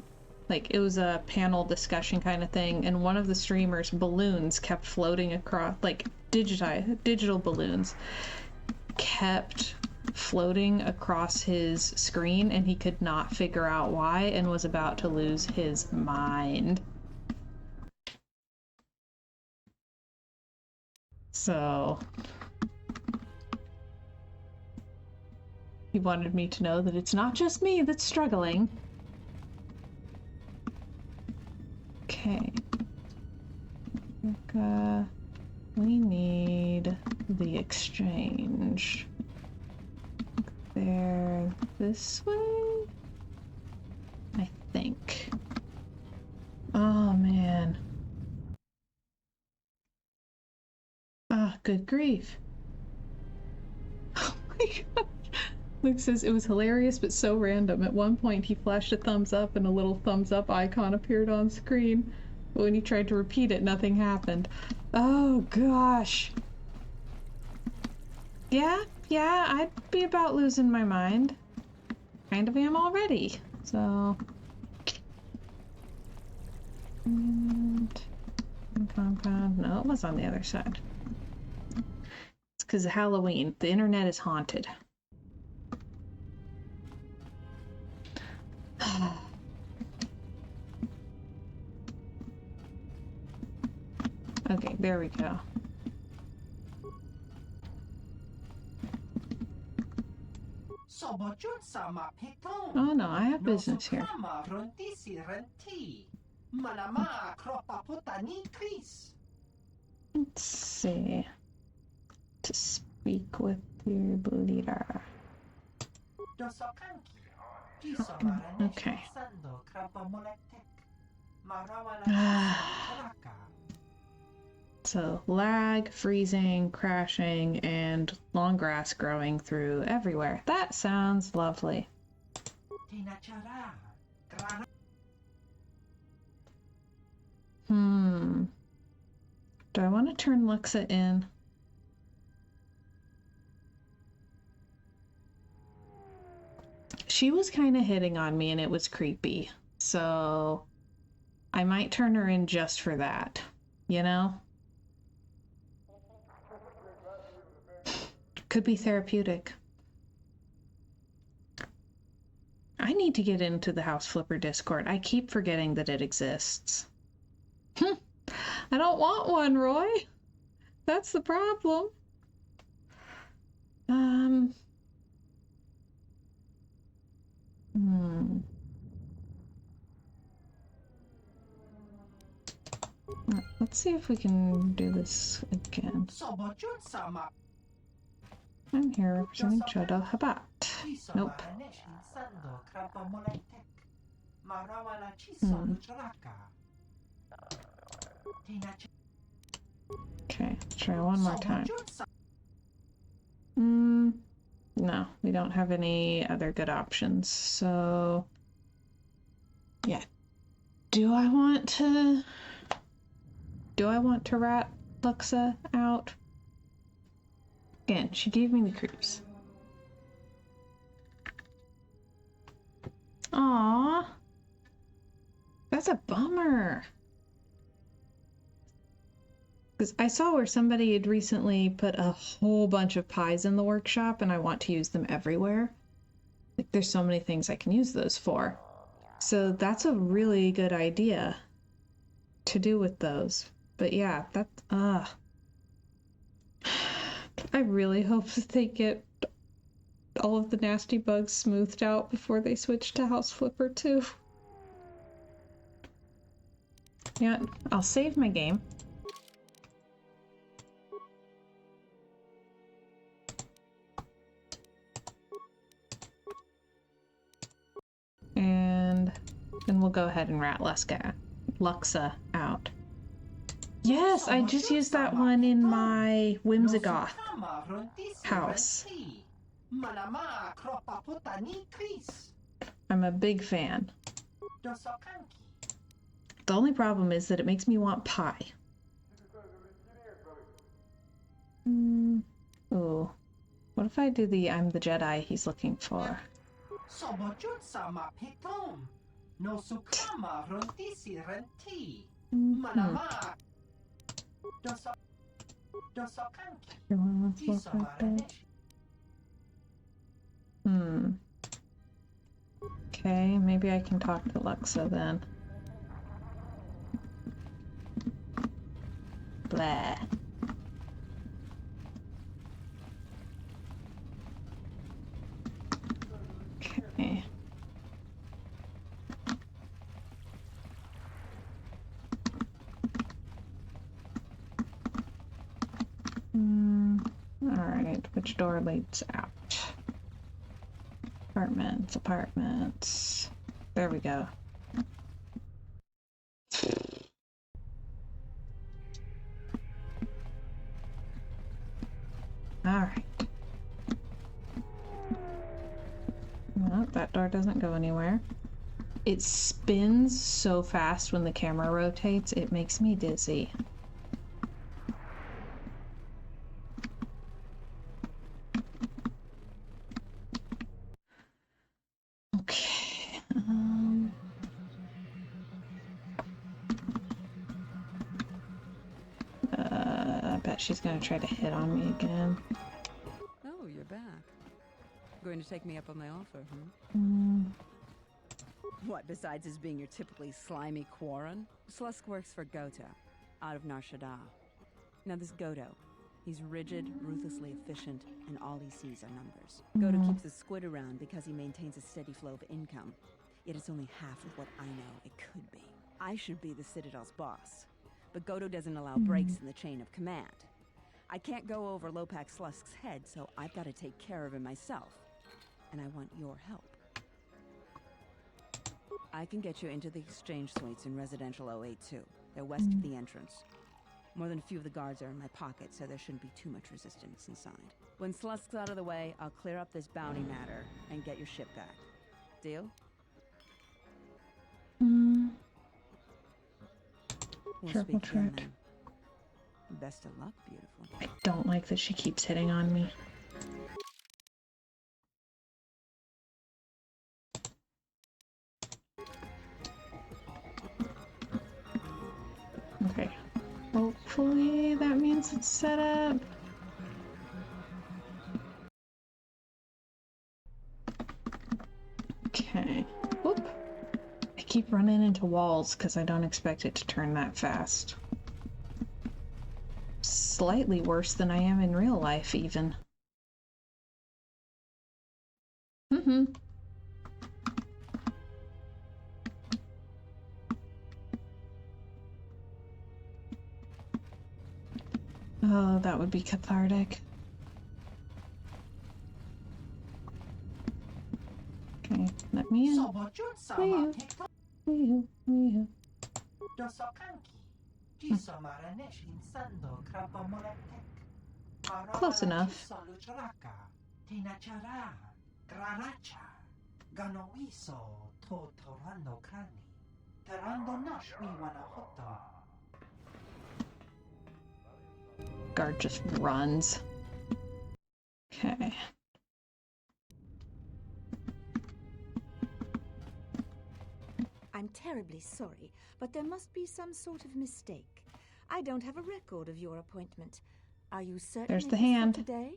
like, it was a panel discussion kind of thing, and one of the streamers' balloons kept floating across, like, digital balloons kept floating across his screen, and he could not figure out why and was about to lose his mind. So he wanted me to know that it's not just me that's struggling. Okay. We need the exchange. There, this way? I think. Oh, man. Ah, good grief. Oh my god. Luke says it was hilarious, but so random. At one point, he flashed a thumbs up and a little thumbs up icon appeared on screen. But when he tried to repeat it, nothing happened. Oh, gosh. Yeah, I'd be about losing my mind. Kind of am already, so... And... compound... No, it was on the other side. It's because of Halloween. The internet is haunted. Okay, there we go. Oh no, I have business here. Let's see. To speak with your leader. Okay. So, lag, freezing, crashing, and long grass growing through everywhere. That sounds lovely. Do I want to turn Luxa in? She was kind of hitting on me and it was creepy. So, I might turn her in just for that. You know? Could be therapeutic. I need to get into the House Flipper Discord. I keep forgetting that it exists. I don't want one, Roy. That's the problem. Let's see if we can do this again. I'm here representing Chodo Habat. Nope. Okay, try one more time. No, we don't have any other good options, so... Yeah. Do I want to rat Luxa out? Again, she gave me the creeps. Aww. That's a bummer. Because I saw where somebody had recently put a whole bunch of pies in the workshop and I want to use them everywhere. Like, there's so many things I can use those for. So that's a really good idea to do with those. But yeah, that's, I really hope that they get all of the nasty bugs smoothed out before they switch to House Flipper 2. Yeah, I'll save my game. Then we'll go ahead and rat Luxa out. Yes, I just used that one in my Whimsigoth house. I'm a big fan. The only problem is that it makes me want pie. Ooh. What if I do the I'm the Jedi he's looking for? Okay, maybe I can talk to Luxa then. Blah. Okay. Alright, which door leads out? Apartments, apartments. There we go. Alright. Well, that door doesn't go anywhere. It spins so fast when the camera rotates, it makes me dizzy. Okay. I bet she's gonna try to hit on me again. Oh, you're back. Going to take me up on my offer, What, besides his being your typically slimy Quarren? Slusk works for Goto, out of Nar Shaddaa. Now this Goto, he's rigid, ruthlessly efficient, and all he sees are numbers. Goto keeps the squid around because he maintains a steady flow of income. Yet it's only half of what I know it could be. I should be the Citadel's boss, but Goto doesn't allow breaks in the chain of command. I can't go over Lopak Slusk's head, so I've got to take care of him myself. And I want your help. I can get you into the exchange suites in Residential 082. They're west of the entrance. More than a few of the guards are in my pocket, so there shouldn't be too much resistance inside. When Slusk's out of the way, I'll clear up this bounty matter and get your ship back. Deal? We'll Triple speak again threat. then. Best of luck, beautiful. I don't like that she keeps hitting on me. Okay. Hopefully that means it's set up. Okay. Whoop. I keep running into walls because I don't expect it to turn that fast. Slightly worse than I am in real life, even. Oh, that would be cathartic. Okay, let me in. Wee-hoo. Close enough. Guard just runs. Okay. I'm terribly sorry, but there must be some sort of mistake. I don't have a record of your appointment. Are you certain There's it the is for hand. today?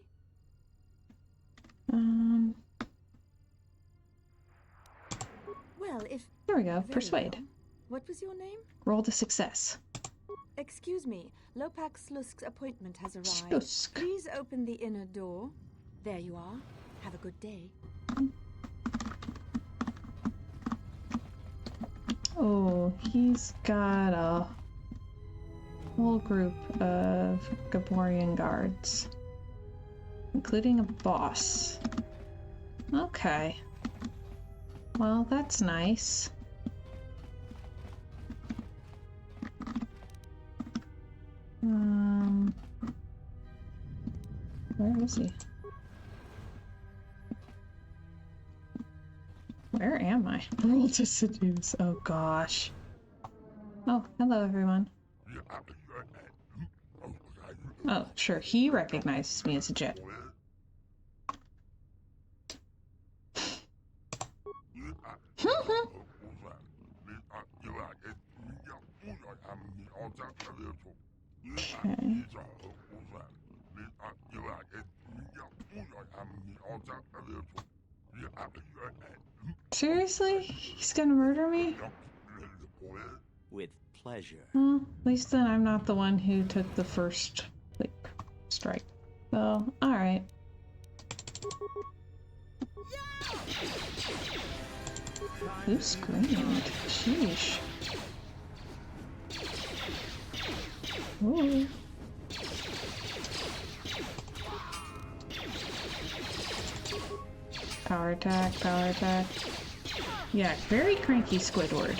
Well, if... There we go. Very Persuade. well. What was your name? Roll the success. Excuse me. Lopak Slusk's appointment has arrived. Slusk. Please open the inner door. There you are. Have a good day. Oh, he's got a whole group of Gaborian guards, including a boss. Okay. Well, that's nice. Where is he? Where am I? Roll to seduce. Oh gosh. Oh, hello everyone. Oh, sure, he recognizes me as a jet. Okay. Seriously? He's gonna murder me? With pleasure. Well, at least then I'm not the one who took the first, like, strike. So, alright. Who screamed? Sheesh. Ooh. Power attack, power attack. Yeah, very cranky Squidward.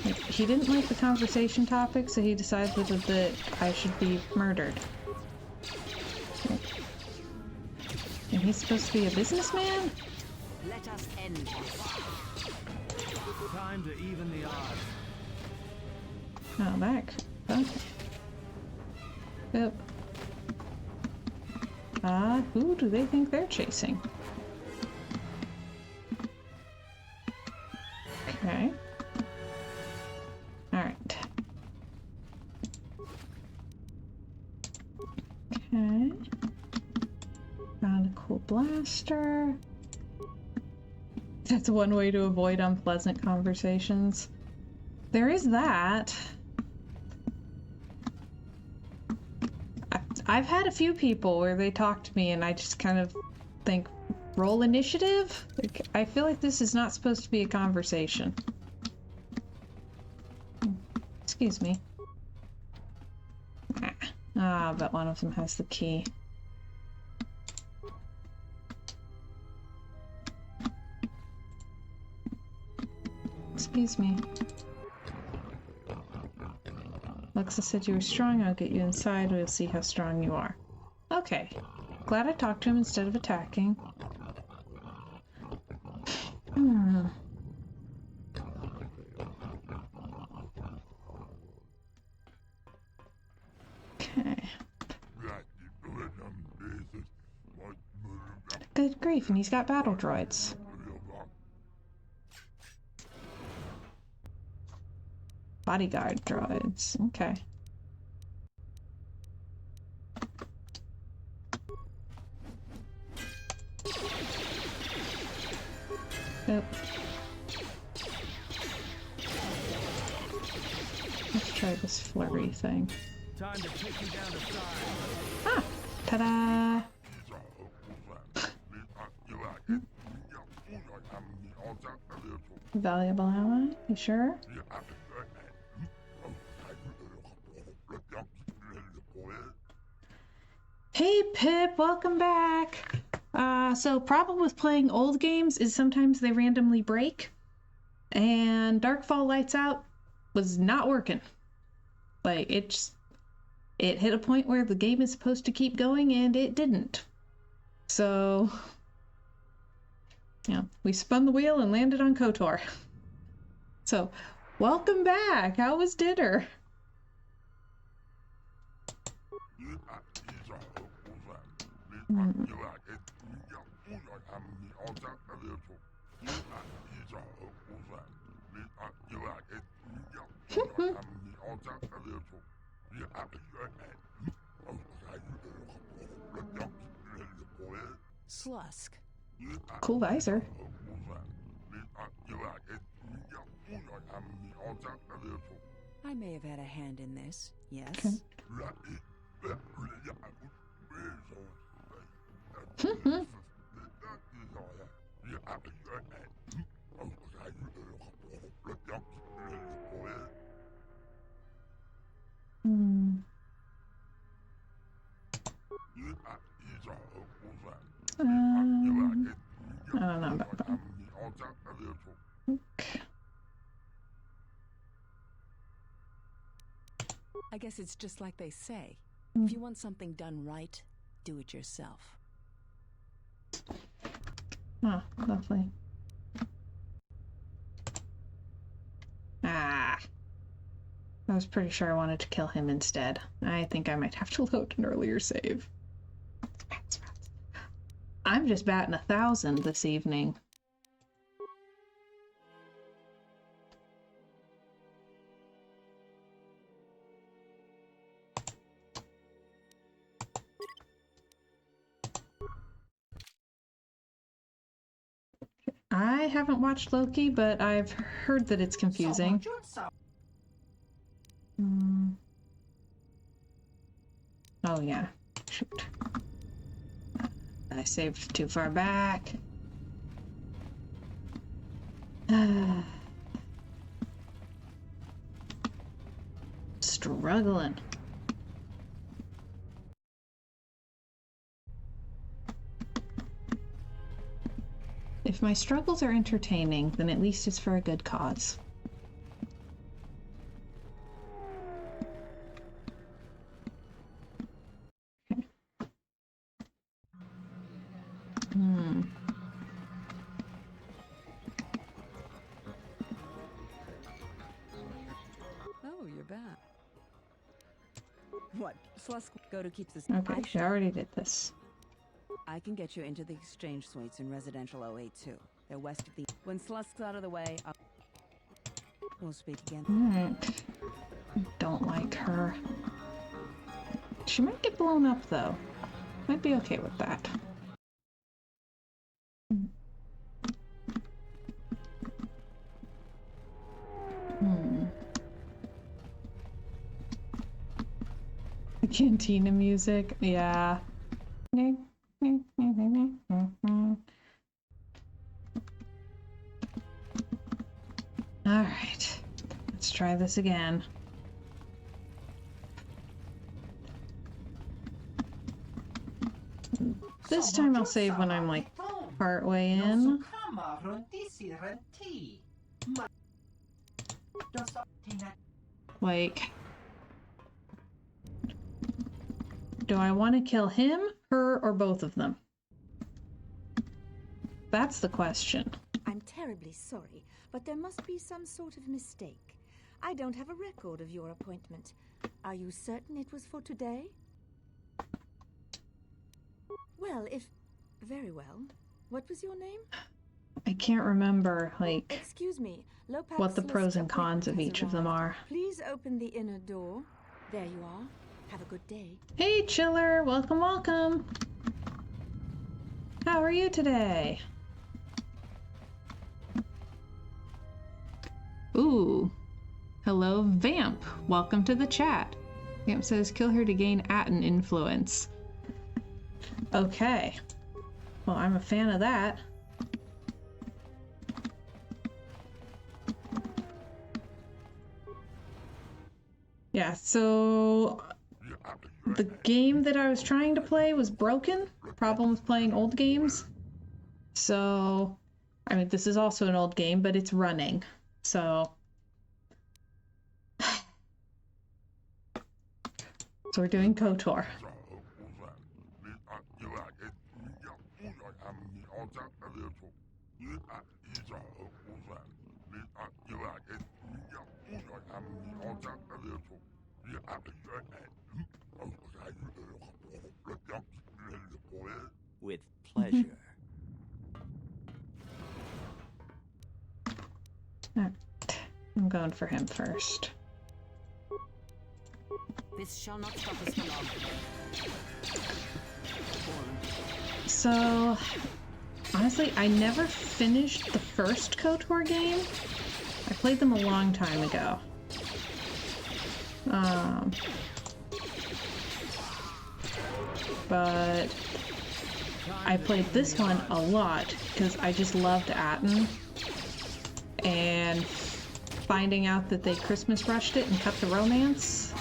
Like, he didn't like the conversation topic, so he decided that I should be murdered. And he's supposed to be a businessman? Let us end this. Time to even the odds. Oh, back. Okay. Yep. Who do they think they're chasing? Okay. Alright. Okay. Found a cool blaster. That's one way to avoid unpleasant conversations. There is that. I've had a few people where they talk to me and I just kind of think, roll initiative? Like, I feel like this is not supposed to be a conversation. Excuse me. Ah, but one of them has the key. Excuse me. Lexa said you were strong. I'll get you inside. We'll see how strong you are. Okay. Glad I talked to him instead of attacking. Okay. Good grief, and he's got battle droids. Bodyguard droids. Okay. Yep. Let's try this flurry thing. Time to take you down to size. Ah! Ta-da! Valuable ally? You sure? Hey Pip, welcome back! So problem with playing old games is sometimes they randomly break. And Darkfall Lights Out was not working. Like, it hit a point where the game is supposed to keep going and it didn't. So, yeah, we spun the wheel and landed on KOTOR. So, welcome back! How was dinner? Slusk. Cool visor. I may have had a hand in this, yes. Okay. I don't know about that. Okay. I guess it's just like they say. If you want something done right, do it yourself. Oh, lovely. Ah. I was pretty sure I wanted to kill him instead. I think I might have to load an earlier save. I'm just batting 1,000 this evening. I haven't watched Loki, but I've heard that it's confusing. Oh yeah, shoot. I saved too far back. Struggling. If my struggles are entertaining, then at least it's for a good cause. Oh, you're back. What? Goto keeps this. Okay, she already did this. I can get you into the exchange suites in residential 082. They're west of the. When Slusk's out of the way, we'll speak again. Alright. Don't like her. She might get blown up, though. Might be okay with that. The cantina music, yeah. Alright, let's try this again. This time I'll save when I'm like partway in. Like, do I want to kill him, her, or both of them? That's the question. I'm terribly sorry, but there must be some sort of mistake. I don't have a record of your appointment. Are you certain it was for today? Well, if... Very well. What was your name? I can't remember, like, Excuse me, Lopak's what the pros and list cons of appointment each has of them arrived. are. Please open the inner door. There you are. Have a good day. Hey, Chiller! Welcome, welcome! How are you today? Ooh. Hello, Vamp. Welcome to the chat. Vamp says, kill her to gain Atten influence. Okay. Well, I'm a fan of that. Yeah, so the game that I was trying to play was broken. Problem with playing old games. So, I mean, this is also an old game, but it's running. So we're doing KOTOR. With pleasure. I'm going for him first. This shall not stop us for long. So, honestly, I never finished the first KOTOR game. I played them a long time ago. But I played this one a lot because I just loved Atten. And finding out that they Christmas rushed it and cut the romance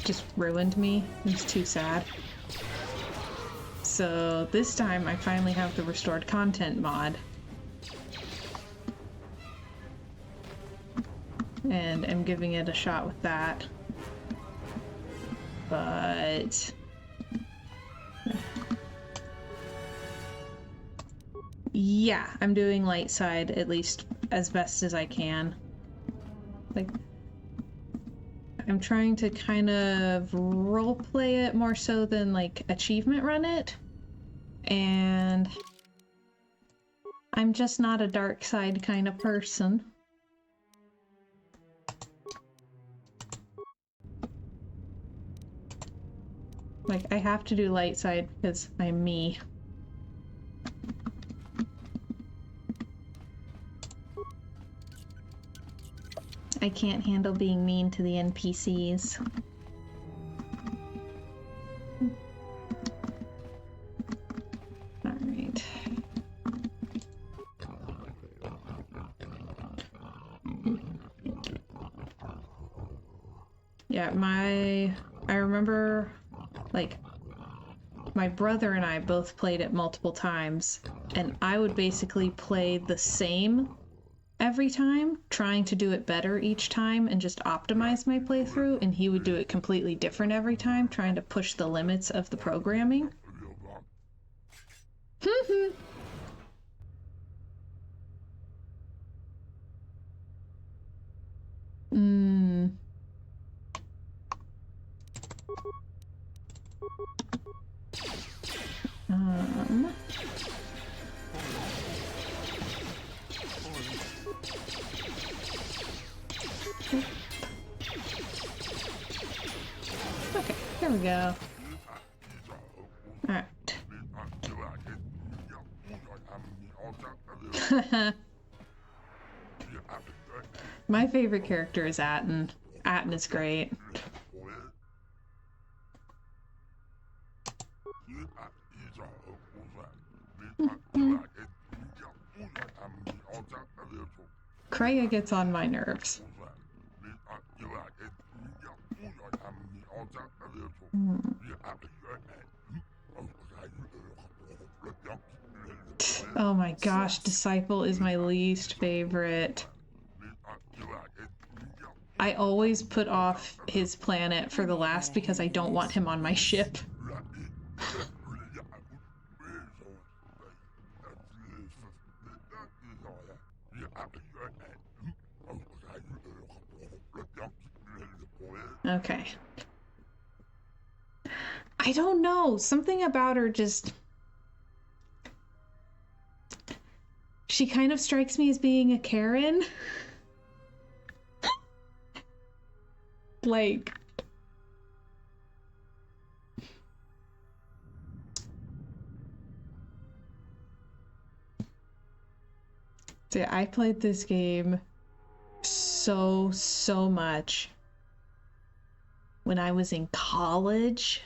just ruined me. It was too sad. So this time I finally have the restored content mod. and am giving it a shot with that. But yeah, I'm doing light side at least as best as I can. Like, I'm trying to kind of roleplay it more so than like achievement run it. And I'm just not a dark side kind of person. Like, I have to do light side because I'm me. I can't handle being mean to the NPCs. Alright. Yeah, I remember, like, my brother and I both played it multiple times, and I would basically play the same every time, trying to do it better each time and just optimize my playthrough, and he would do it completely different every time, trying to push the limits of the programming. Okay, there we go. Alright. My favorite character is Atten. Atten is great. Kreia gets on my nerves. Oh my gosh, Disciple is my least favorite. I always put off his planet for the last because I don't want him on my ship. Okay. I don't know. Something about her just... She kind of strikes me as being a Karen. Like... See, I played this game so much when I was in college.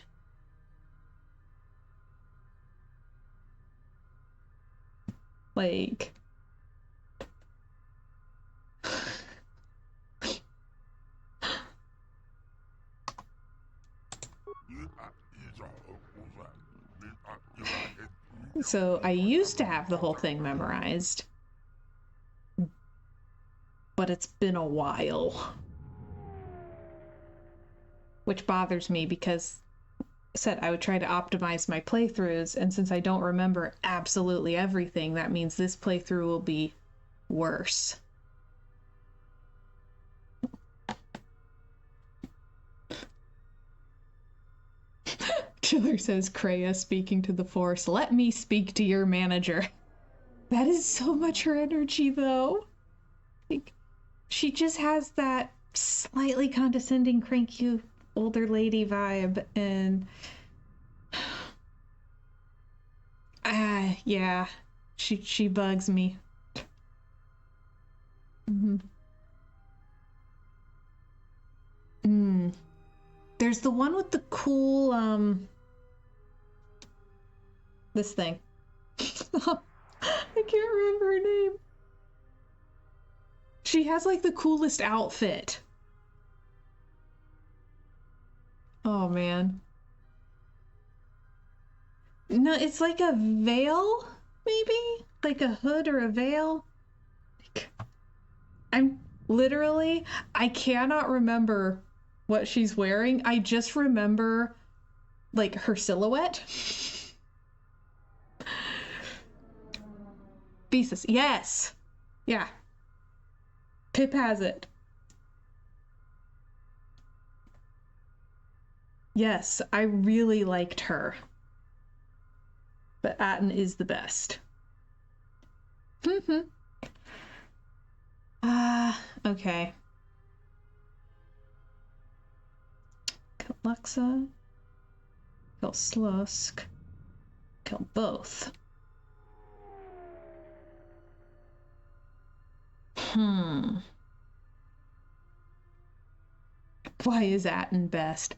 Like... So I used to have the whole thing memorized, but it's been a while. Which bothers me because I would try to optimize my playthroughs, and since I don't remember absolutely everything, that means this playthrough will be worse. Chiller says, Kreia speaking to the Force. Let me speak to your manager. That is so much her energy, though. Like, she just has that slightly condescending, cranky older lady vibe, and yeah, she bugs me. There's the one with the cool this thing. I can't remember her name. She has like the coolest outfit. Oh man. No, it's like a veil, maybe? Like a hood or a veil? I'm Literally, I cannot remember what she's wearing. I just remember, like, her silhouette. Thesis. Yes. Yeah. Pip has it. Yes, I really liked her. But Atten is the best. Okay. Kill Luxa. Kill Slusk. Kill both. Why is Atten best?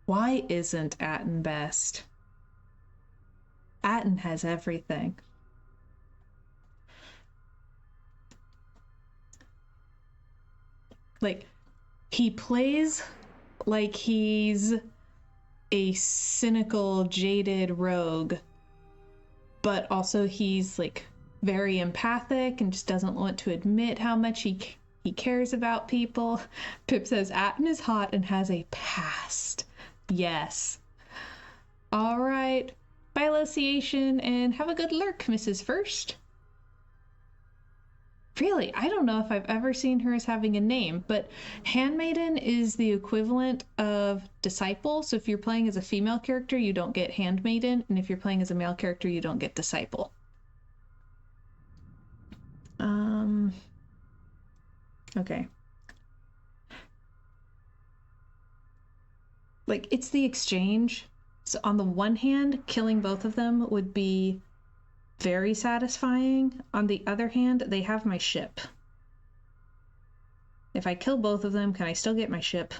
Why isn't Atten best? Atten has everything. Like, he plays like he's a cynical, jaded rogue, but also he's, like, very empathic and just doesn't want to admit how much he cares about people. Pip says Atten is hot and has a past. Yes. All right. Bye, Lociation, and have a good lurk, Mrs. First. Really, I don't know if I've ever seen her as having a name, but Handmaiden is the equivalent of Disciple. So if you're playing as a female character, you don't get Handmaiden, and if you're playing as a male character, you don't get Disciple. Okay. Like, it's the exchange. So on the one hand, killing both of them would be very satisfying. On the other hand, they have my ship. If I kill both of them, can I still get my ship?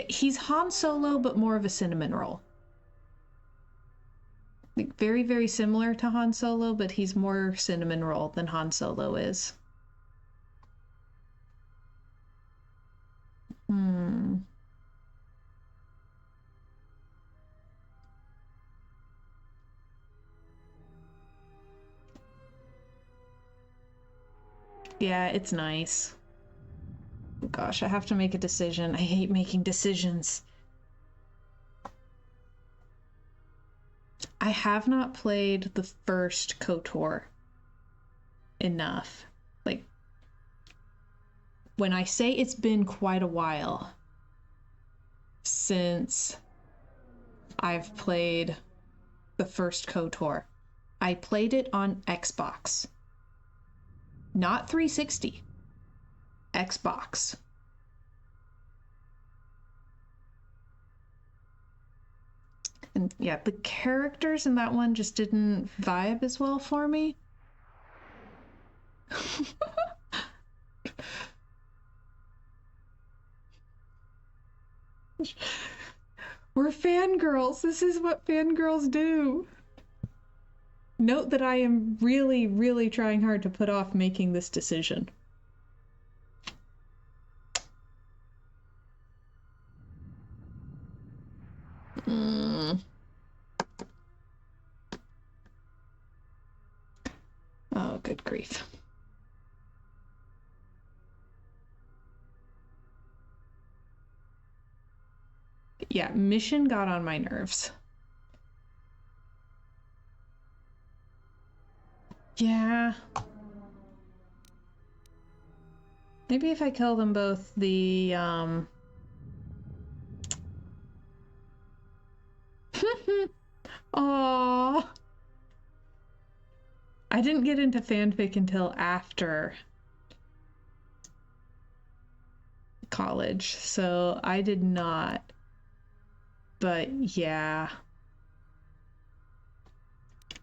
He's Han Solo, but more of a cinnamon roll. Like, very, very similar to Han Solo, but he's more cinnamon roll than Han Solo is. Yeah, it's nice. Oh gosh, I have to make a decision. I hate making decisions. I have not played the first KOTOR enough. Like, when I say it's been quite a while since I've played the first KOTOR, I played it on Xbox. Not 360. Xbox. And yeah, the characters in that one just didn't vibe as well for me. We're fangirls. This is what fangirls do. Note that I am really, really trying hard to put off making this decision. Oh, good grief. Yeah, mission got on my nerves. Yeah. Maybe if I kill them both, the, Aww. I didn't get into fanfic until after college, so I did not. But yeah.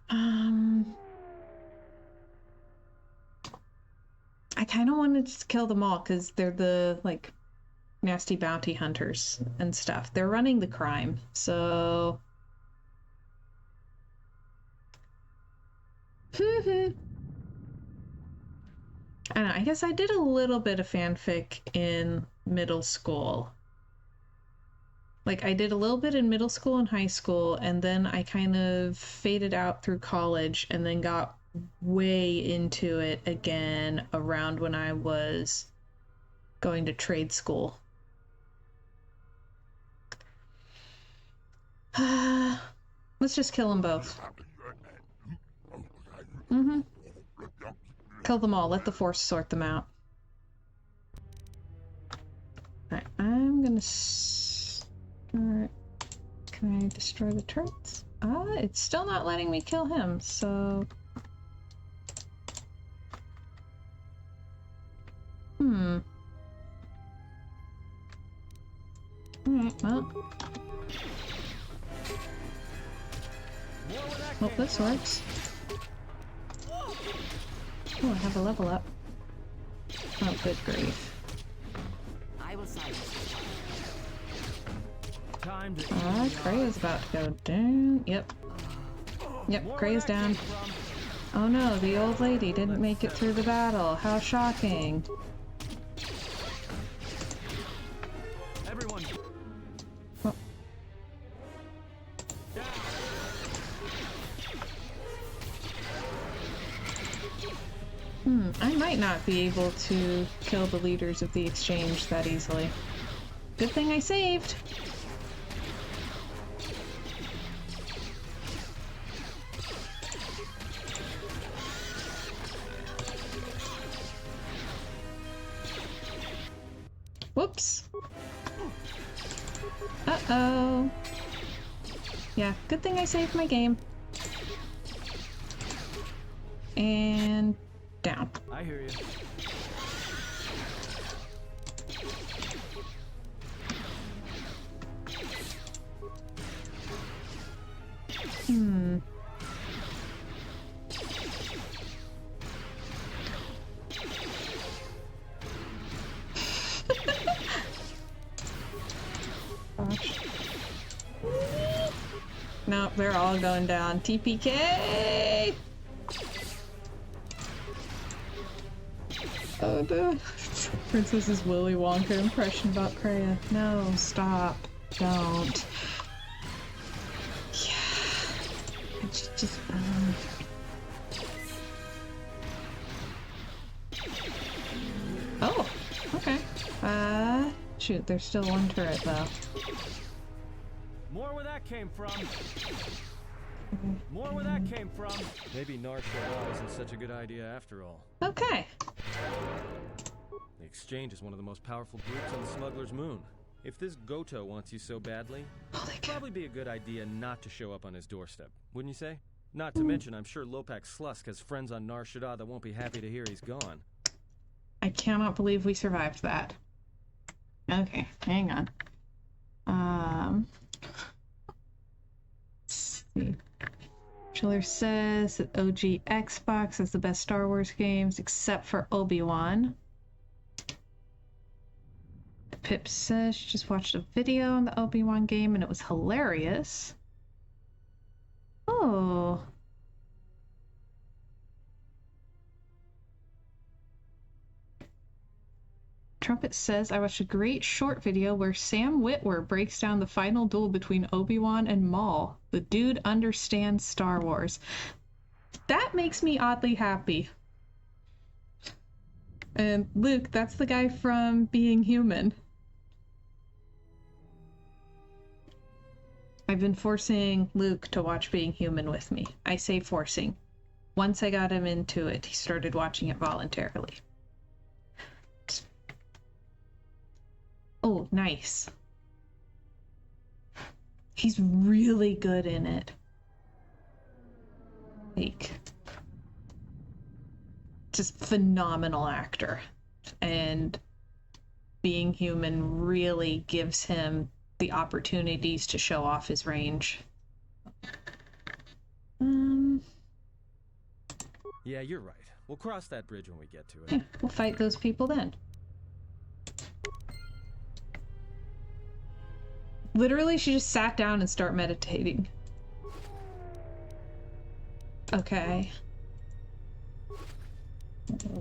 I kind of want to just kill them all because they're the, like, nasty bounty hunters and stuff. They're running the crime, so... I don't know, I guess I did a little bit of fanfic in middle school. Like, I did a little bit in middle school and high school, and then I kind of faded out through college, and then got way into it again around when I was going to trade school. Let's just kill them both. Mm-hmm. Kill them all. Let the Force sort them out. Alright, I'm gonna start... Can I destroy the turrets? It's still not letting me kill him, so... Alright, well... Well, this works. Oh, I have a level up. Oh, good grief. I will silence. Krea's about to go down. Yep. Yep, Krea's down. Oh no, the old lady didn't make it through the battle. How shocking. Everyone. Oh. I might not be able to kill the leaders of the exchange that easily. Good thing I saved! Whoops! Uh-oh! Yeah, good thing I saved my game. And... down. I hear you. Gosh. Nope, they're all going down. TPK! Oh no. Princess's Willy Wonka impression about Krea. No, stop. Don't. Yeah. It's just... Oh, okay. Shoot, there's still one turret though. More where that came from. More where that came from. Maybe Nar Shaddaa isn't such a good idea after all. Okay. The Exchange is one of the most powerful groups on the Smuggler's Moon. If this Goto wants you so badly, it'd probably be a good idea not to show up on his doorstep, wouldn't you say? Not to mention, I'm sure Lopak Slusk has friends on Nar Shaddaa that won't be happy to hear he's gone. I cannot believe we survived that. Okay, hang on. Let's see. Chiller says that OG Xbox has the best Star Wars games except for Obi-Wan. Pip says she just watched a video on the Obi-Wan game and it was hilarious. Oh. Trumpet says, I watched a great short video where Sam Witwer breaks down the final duel between Obi-Wan and Maul. The dude understands Star Wars. That makes me oddly happy. And Luke, that's the guy from Being Human. I've been forcing Luke to watch Being Human with me. I say forcing. Once I got him into it, he started watching it voluntarily. Oh, nice. He's really good in it. Like, just phenomenal actor. And Being Human really gives him the opportunities to show off his range. Yeah, you're right. We'll cross that bridge when we get to it. Yeah, we'll fight those people then. Literally, she just sat down and started meditating. Okay.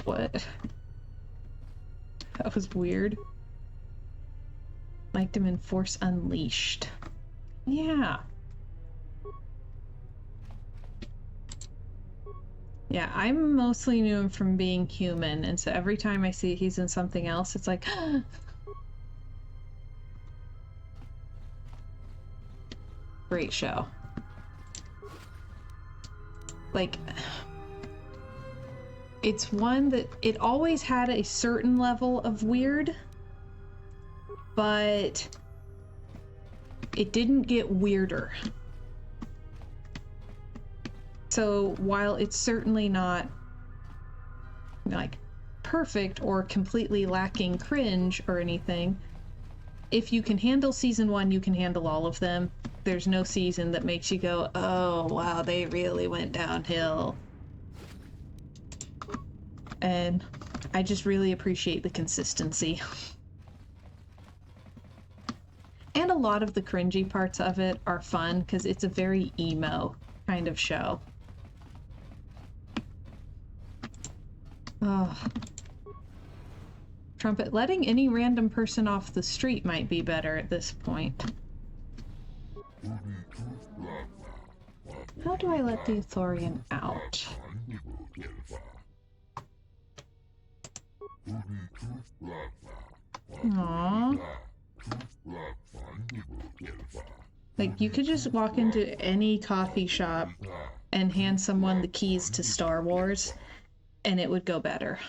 What? That was weird. Liked him in Force Unleashed. Yeah. Yeah, I mostly knew him from being human, and so every time I see he's in something else, it's like, great show. Like, it's one that it always had a certain level of weird, but it didn't get weirder. So while it's certainly not like perfect or completely lacking cringe or anything, if you can handle season 1, you can handle all of them. There's no season that makes you go, oh wow, they really went downhill. And I just really appreciate the consistency. And a lot of the cringy parts of it are fun because it's a very emo kind of show. Oh. Trumpet, letting any random person off the street might be better at this point. How do I let the Ithorian out? Aww. Like, you could just walk into any coffee shop and hand someone the keys to Star Wars, and it would go better.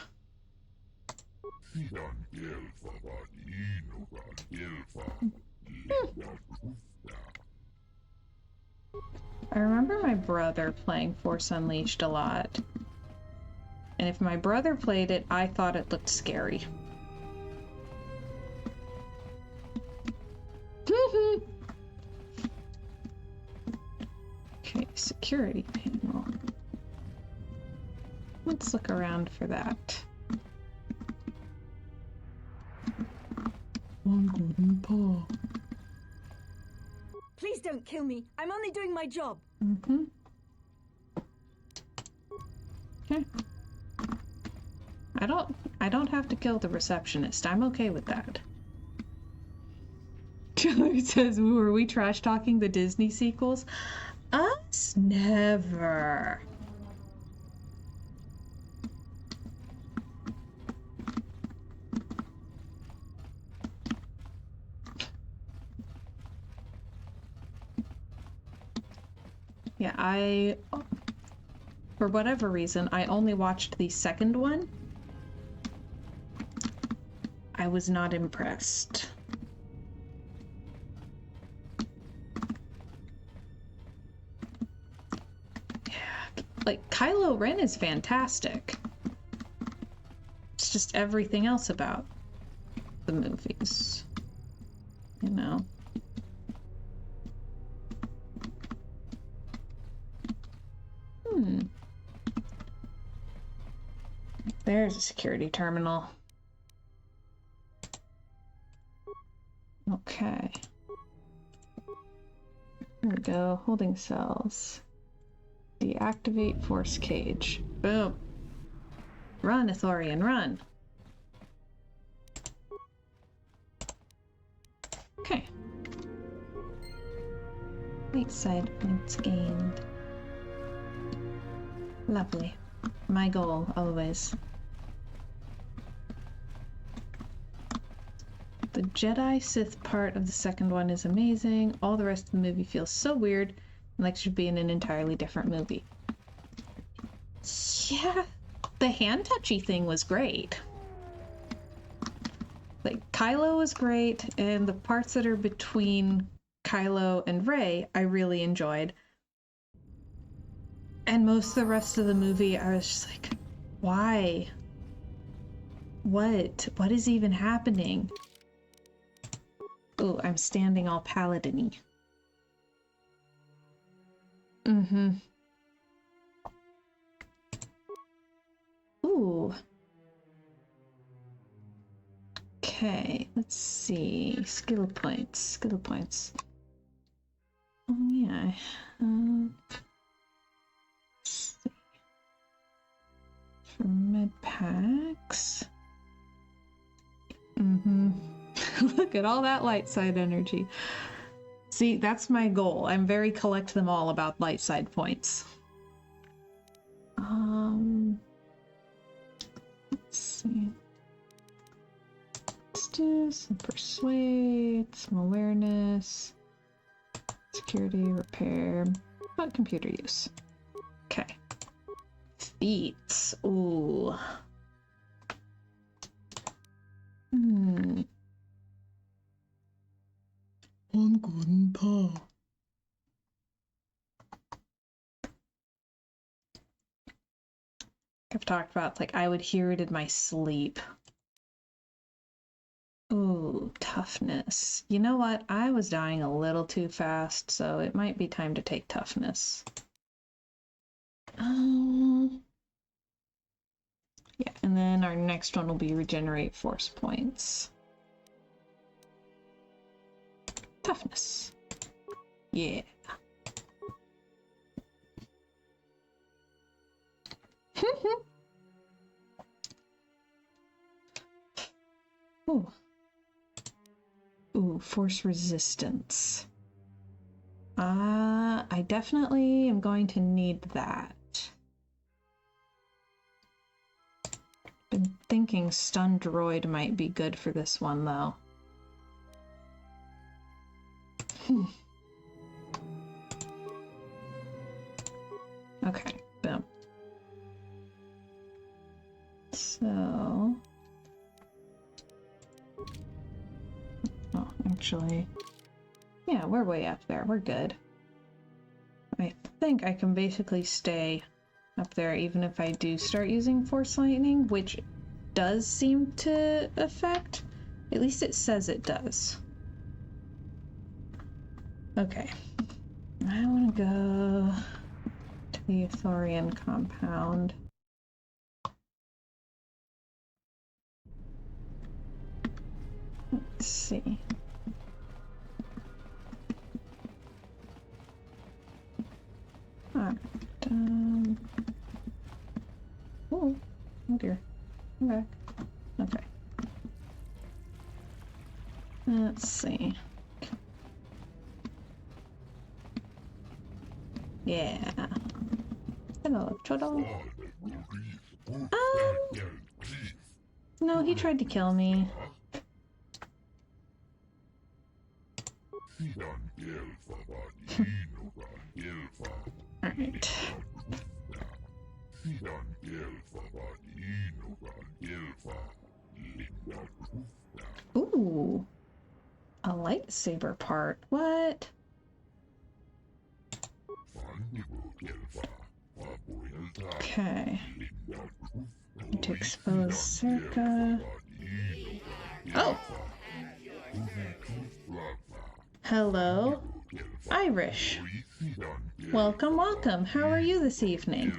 I remember my brother playing Force Unleashed a lot. And if my brother played it, I thought it looked scary. Okay, security panel. Let's look around for that. One golden paw. Please don't kill me. I'm only doing my job. Mm-hmm. Okay. I don't have to kill the receptionist. I'm okay with that. Killer says, were we trash talking the Disney sequels? Us? Never. Yeah, for whatever reason, I only watched the second one. I was not impressed. Yeah, like, Kylo Ren is fantastic. It's just everything else about the movies, you know? There's a security terminal. Okay. Here we go. Holding cells. Deactivate force cage. Boom. Run, Ithorian, run. Okay. 8 side points gained. Lovely. My goal, always. The Jedi Sith part of the second one is amazing. All the rest of the movie feels so weird and like it should be in an entirely different movie. Yeah, the hand touchy thing was great. Like, Kylo was great, and the parts that are between Kylo and Rey I really enjoyed. And most of the rest of the movie I was just like, why? What is even happening? Oh, I'm standing all paladin-y. Mm-hmm. Ooh. Okay, let's see. Skill points. Skill points. Oh, yeah. Let's see. For med packs. Look at all that light side energy. See, that's my goal. I'm very collect them all about light side points. Let's see. Let's do some persuade, some awareness, security, repair, but computer use. Okay. Feats. Ooh. I've talked about, like, I would hear it in my sleep. Ooh, toughness. You know what? I was dying a little too fast, so it might be time to take toughness. Yeah, and then our next one will be regenerate force points. Toughness. Yeah. Ooh. Ooh, force resistance. I definitely am going to need that. Been thinking stun droid might be good for this one, though. Okay, boom. So... Oh, actually... Yeah, we're way up there. We're good. I think I can basically stay up there even if I do start using Force Lightning, which does seem to affect. At least it says it does. Okay. I want to go to the Thorian compound. Let's see. Alright. Oh dear. I'm back. Okay. Let's see. Yeah. Hello, Chodo. No, he tried to kill me. Alright. Ooh. A lightsaber part. What? Okay. Need to expose Circa. Oh! Hello, Irish. Welcome, welcome. How are you this evening?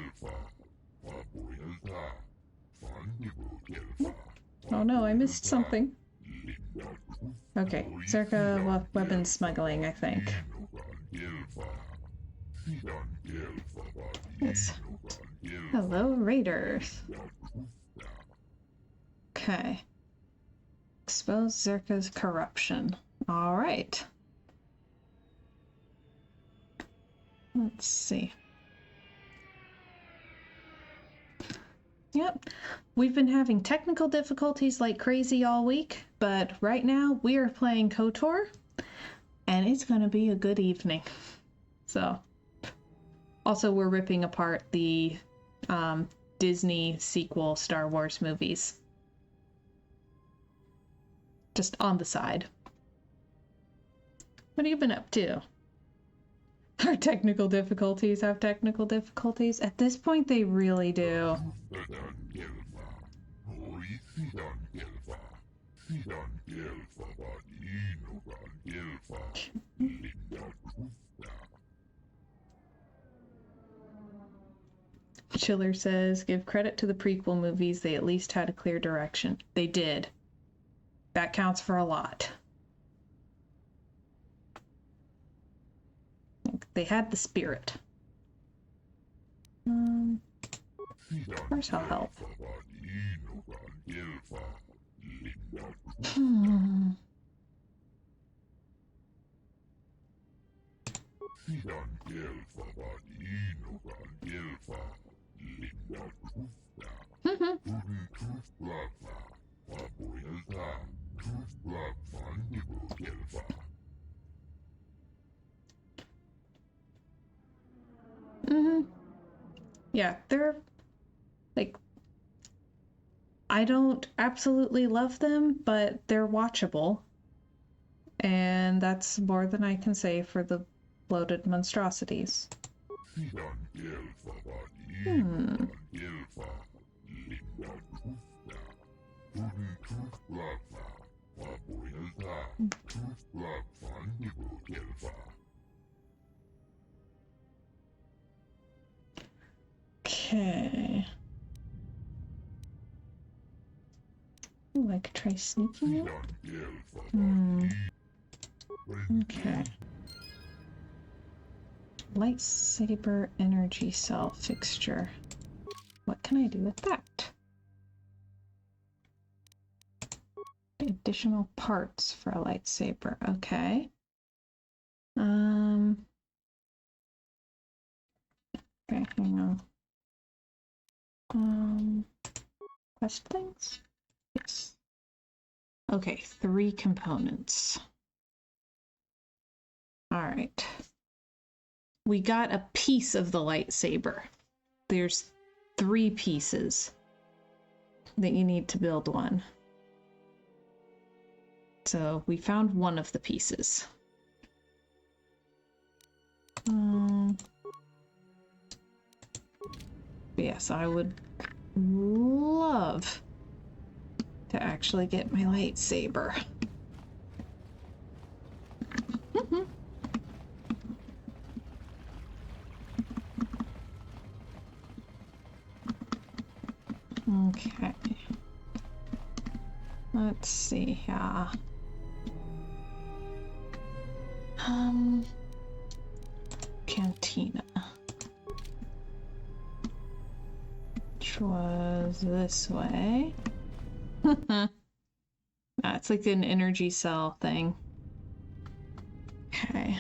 Oh no, I missed something. Okay, Circa weapons smuggling, I think. Yes. Hello, raiders. Okay. Expose Zerka's corruption. Alright. Let's see. Yep. We've been having technical difficulties like crazy all week, but right now we are playing KOTOR, and it's gonna be a good evening. So. Also, we're ripping apart the Disney sequel Star Wars movies. Just on the side. What have you been up to? Our technical difficulties have technical difficulties. At this point, they really do. Chiller says, give credit to the prequel movies. They at least had a clear direction. They did. That counts for a lot. They had the spirit. Of course I'll help. Yeah, they're like, I don't absolutely love them, but they're watchable. And that's more than I can say for the bloated monstrosities. Okay. Ooh, I could try sneaking in. Okay. Lightsaber energy cell fixture. What can I do with that? Additional parts for a lightsaber. Okay. Okay, hang on. Quest things? Yes. Okay, 3 components. All right. We got a piece of the lightsaber. There's 3 pieces that you need to build one. So we found one of the pieces. Yes, I would love to actually get my lightsaber. Okay. Let's see here. Cantina. Which was this way. It's like an energy cell thing. Okay.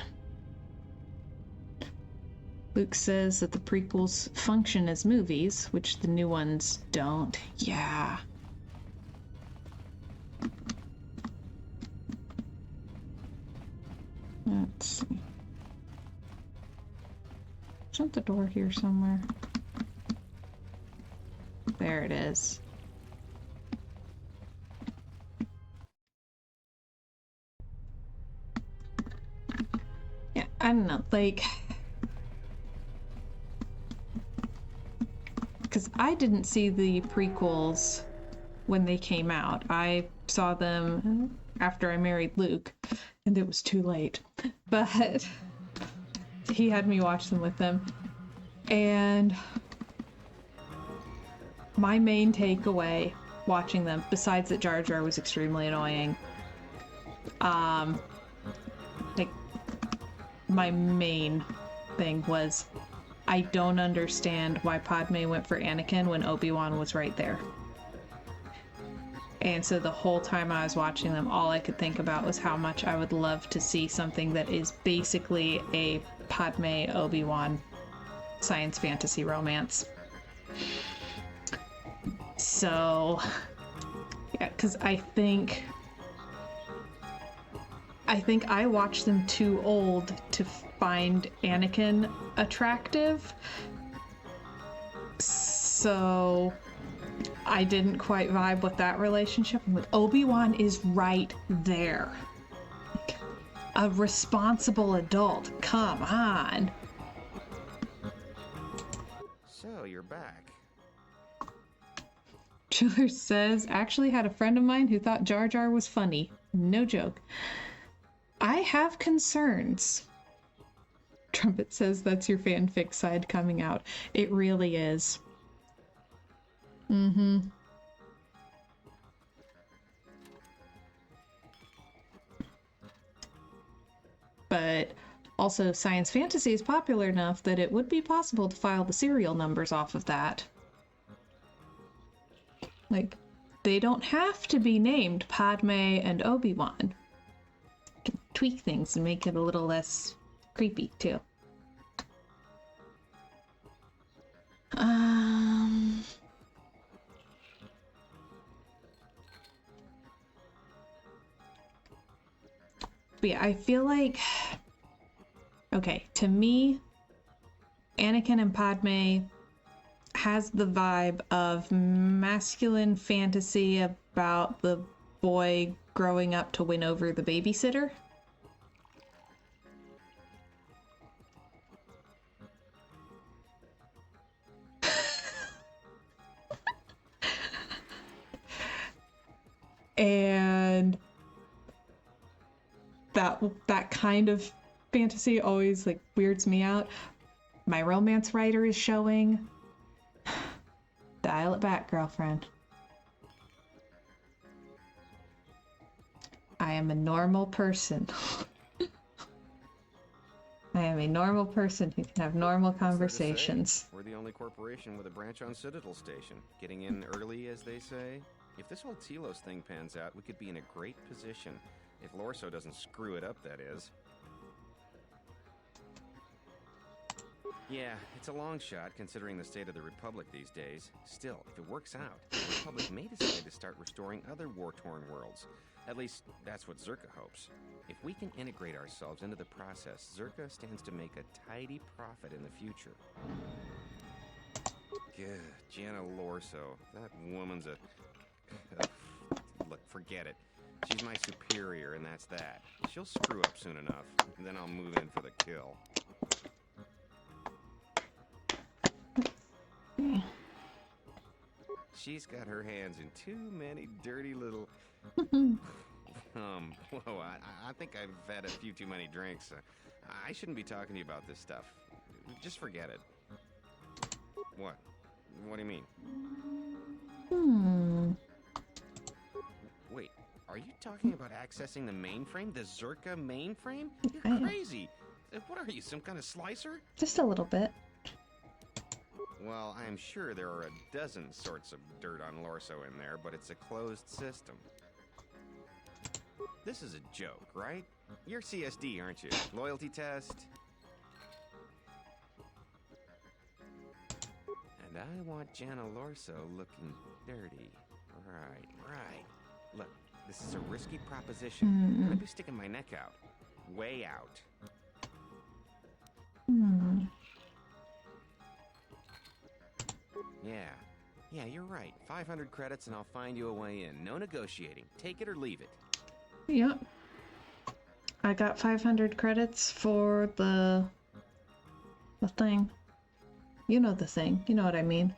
Luke says that the prequels function as movies, which the new ones don't. Yeah. Let's see. Isn't the door here somewhere? There it is. Yeah, I don't know, like... Because I didn't see the prequels when they came out. I saw them after I married Luke, and it was too late. But he had me watch them with him. And my main takeaway watching them, besides that Jar Jar was extremely annoying, like, my main thing was, I don't understand why Padme went for Anakin when Obi-Wan was right there. And so the whole time I was watching them, all I could think about was how much I would love to see something that is basically a Padme Obi-Wan science fantasy romance. So, yeah, because I think I watched them too old to find Anakin attractive. So I didn't quite vibe with that relationship. With Obi-Wan is right there. Like, a responsible adult. Come on. So you're back. Chiller says, actually had a friend of mine who thought Jar Jar was funny. No joke. I have concerns. Trumpet says that's your fanfic side coming out. It really is. Mm-hmm. But also science fantasy is popular enough that it would be possible to file the serial numbers off of that. Like, they don't have to be named Padme and Obi-Wan. You can tweak things and make it a little less creepy, too. But yeah, I feel like, okay, to me, Anakin and Padme has the vibe of masculine fantasy about the boy growing up to win over the babysitter. And that kind of fantasy always like weirds me out. My romance writer is showing. Dial it back, girlfriend. I am a normal person. I am a normal person who can have normal conversations. We're the only corporation with a branch on Citadel Station. Getting in early, as they say. If this whole Telos thing pans out, we could be in a great position. If Lorso doesn't screw it up, that is. Yeah, it's a long shot, considering the state of the Republic these days. Still, if it works out, the Republic may decide to start restoring other war-torn worlds. At least, that's what Zerka hopes. If we can integrate ourselves into the process, Zerka stands to make a tidy profit in the future. Gah, Jana Lorso. That woman's a... Look, forget it. She's my superior, and that's that. She'll screw up soon enough, and then I'll move in for the kill. She's got her hands in too many dirty little... whoa, I think I've had a few too many drinks. I shouldn't be talking to you about this stuff. Just forget it. What? What do you mean? Wait, are you talking about accessing the mainframe? The Zerka mainframe? You're crazy! What are you, some kind of slicer? Just a little bit. Well, I'm sure there are a dozen sorts of dirt on Lorso in there, but it's a closed system. This is a joke, right? You're CSD, aren't you? Loyalty test? And I want Jana Lorso looking dirty. Right. Look, this is a risky proposition. I'd be sticking my neck out. Way out. Yeah, you're right. 500 credits and I'll find you a way in. No negotiating. Take it or leave it. Yep. I got 500 credits for the thing. You know the thing. You know what I mean.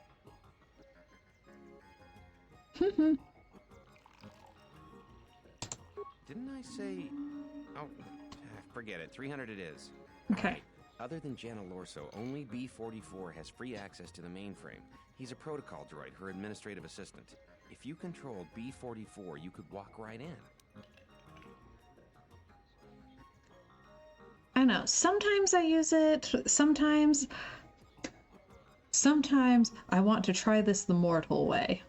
Didn't I say... Oh, forget it. 300 it is. Okay. Right. Other than Jana Lorso, only B-44 has free access to the mainframe. He's a protocol droid, her administrative assistant. If you controlled B-44, you could walk right in. I know. Sometimes I use it. Sometimes I want to try this the mortal way.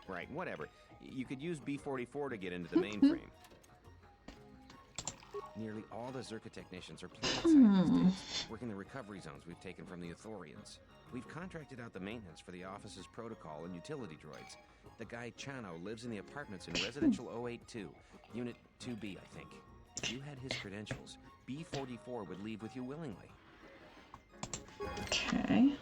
Right, whatever. You could use B-44 to get into the mainframe. Nearly all the Zerka technicians are planet side these days, working the recovery zones we've taken from the Ithorians. We've contracted out the maintenance for the office's protocol and utility droids. The guy Chano lives in the apartments in Residential 082, Unit 2B, I think. If you had his credentials, B-44 would leave with you willingly. Okay.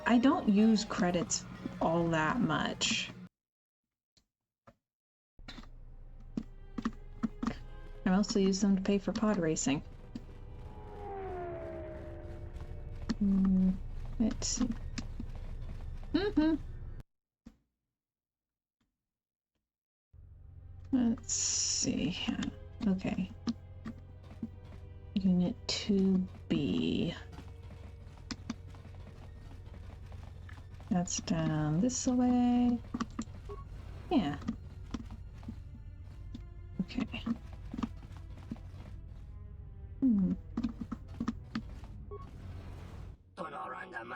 I don't use credits all that much. I mostly use them to pay for pod racing. Let's see. Let's see. Okay. Unit 2B. That's down this way. Yeah. Okay.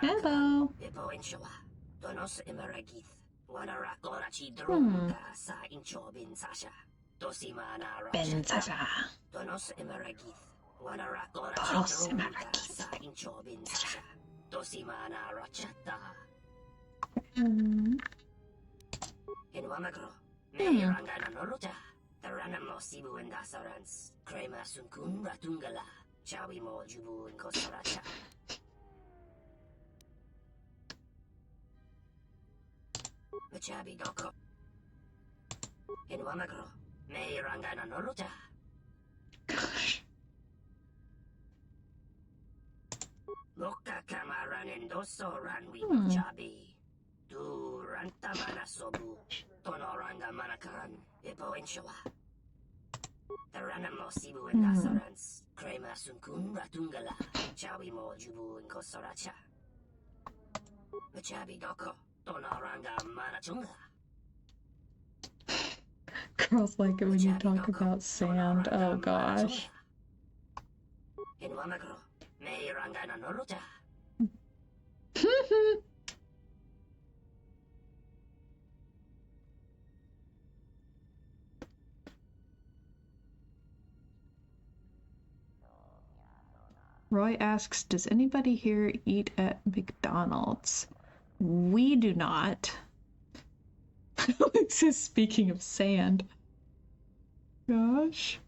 Hello. Ben Sasha. Toros Gosh. Girls like it when you talk about sand. Oh gosh. Roy asks, does anybody here eat at McDonald's? We do not. It says, speaking of sand. Gosh.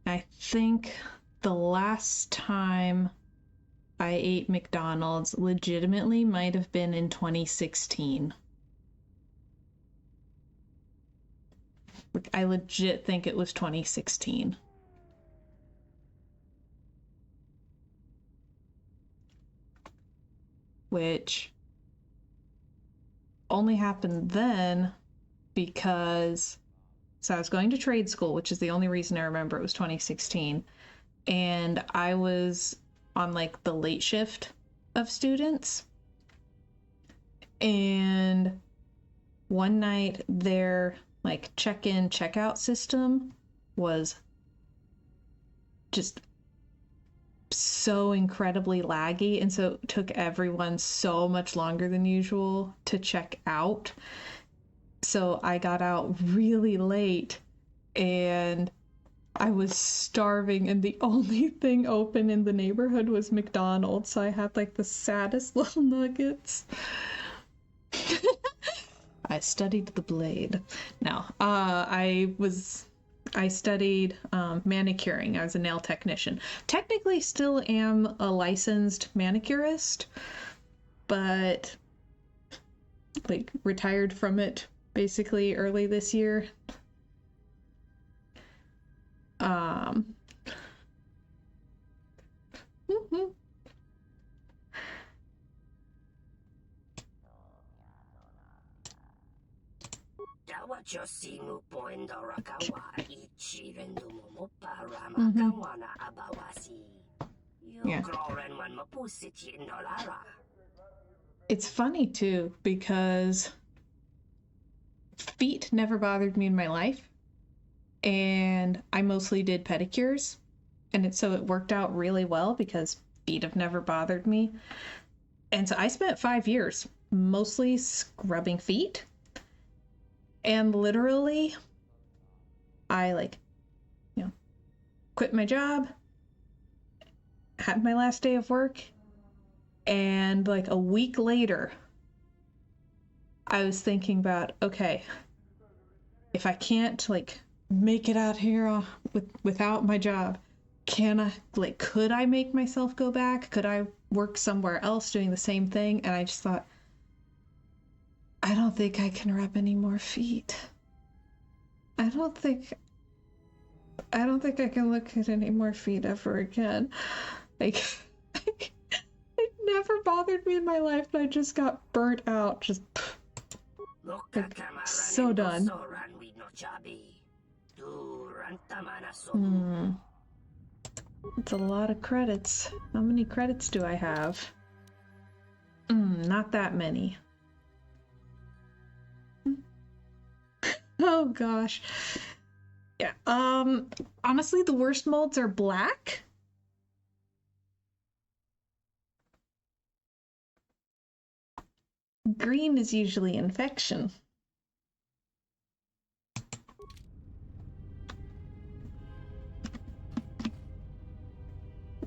I think the last time I ate McDonald's legitimately might have been in 2016. I legit think it was 2016. Which only happened then because, so I was going to trade school, which is the only reason I remember it was 2016. And I was on like the late shift of students. And one night their like check-in, check-out system was just so incredibly laggy, and so it took everyone so much longer than usual to check out. So I got out really late and I was starving, and the only thing open in the neighborhood was McDonald's, so I had like the saddest little nuggets. I studied the blade. No, I studied manicuring. I was a nail technician. Technically still am a licensed manicurist, but like retired from it basically early this year. Yeah. It's funny too because feet never bothered me in my life, and I mostly did pedicures, and so it worked out really well because feet have never bothered me. And so I spent 5 years mostly scrubbing feet, and literally I quit my job, had my last day of work, and like a week later I was thinking about, okay, if I can't like make it out here without my job, could I make myself go back? Could I work somewhere else doing the same thing? And I just thought, I don't think I can rub any more feet. I don't think I don't think I can look at any more feet ever again. Like, it never bothered me in my life, but I just got burnt out. Just like, so done. It's a lot of credits. How many credits do I have? Not that many. Oh gosh. Yeah, honestly, the worst molds are black. Green is usually infection.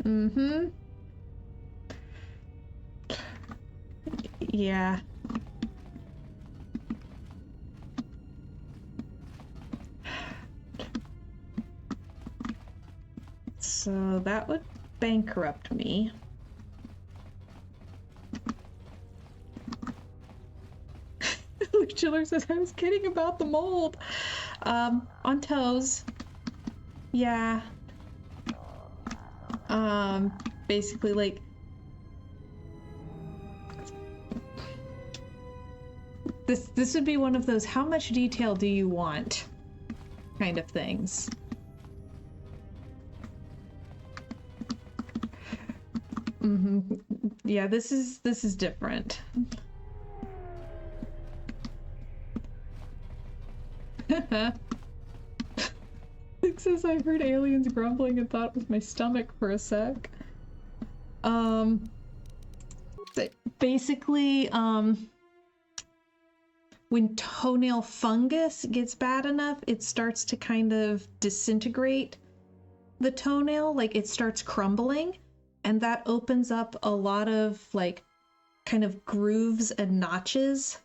Mm-hmm. Yeah. So that would bankrupt me. Chiller says, I was kidding about the mold. On toes. Yeah. Basically, like, this would be one of those how much detail do you want kind of things. Yeah, this is different. It says I heard aliens grumbling and thought it was my stomach for a sec. Basically, when toenail fungus gets bad enough, it starts to kind of disintegrate the toenail, like it starts crumbling, and that opens up a lot of like kind of grooves and notches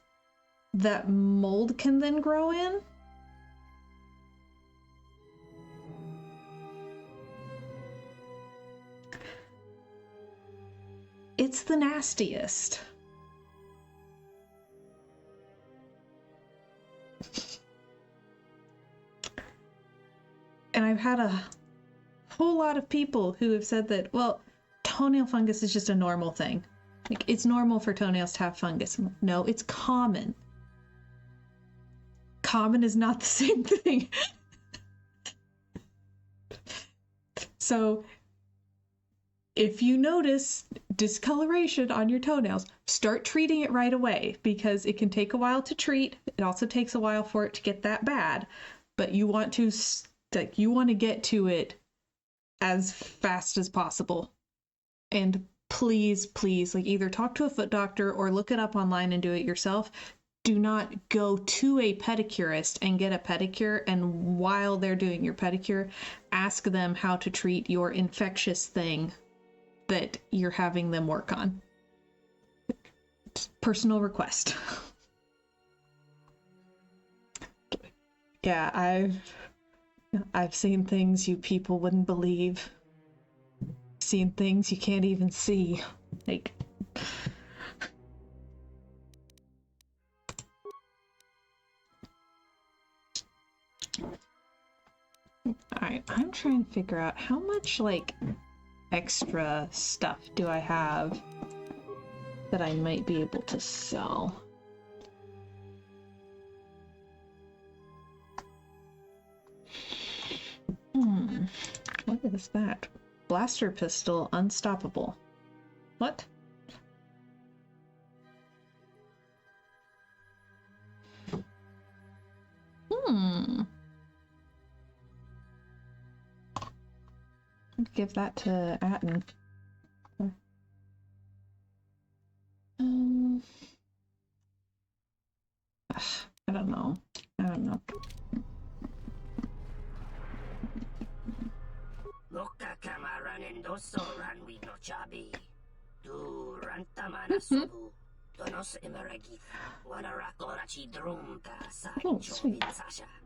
that mold can then grow in. It's the nastiest. And I've had a whole lot of people who have said that, well, toenail fungus is just a normal thing. Like, it's normal for toenails to have fungus. No, it's common. Common is not the same thing. So, if you notice discoloration on your toenails, start treating it right away, because it can take a while to treat. It also takes a while for it to get that bad, but you want to get to it as fast as possible. And please, please, like, either talk to a foot doctor or look it up online and do it yourself. Do not go to a pedicurist and get a pedicure, and while they're doing your pedicure, ask them how to treat your infectious thing that you're having them work on. Personal request. Yeah, I've seen things you people wouldn't believe. Seen things you can't even see. Like, alright, I'm trying to figure out how much, like, extra stuff do I have that I might be able to sell. What is that? Blaster pistol, unstoppable. What? I'd give that to Atten. I don't know. Oh, sweet.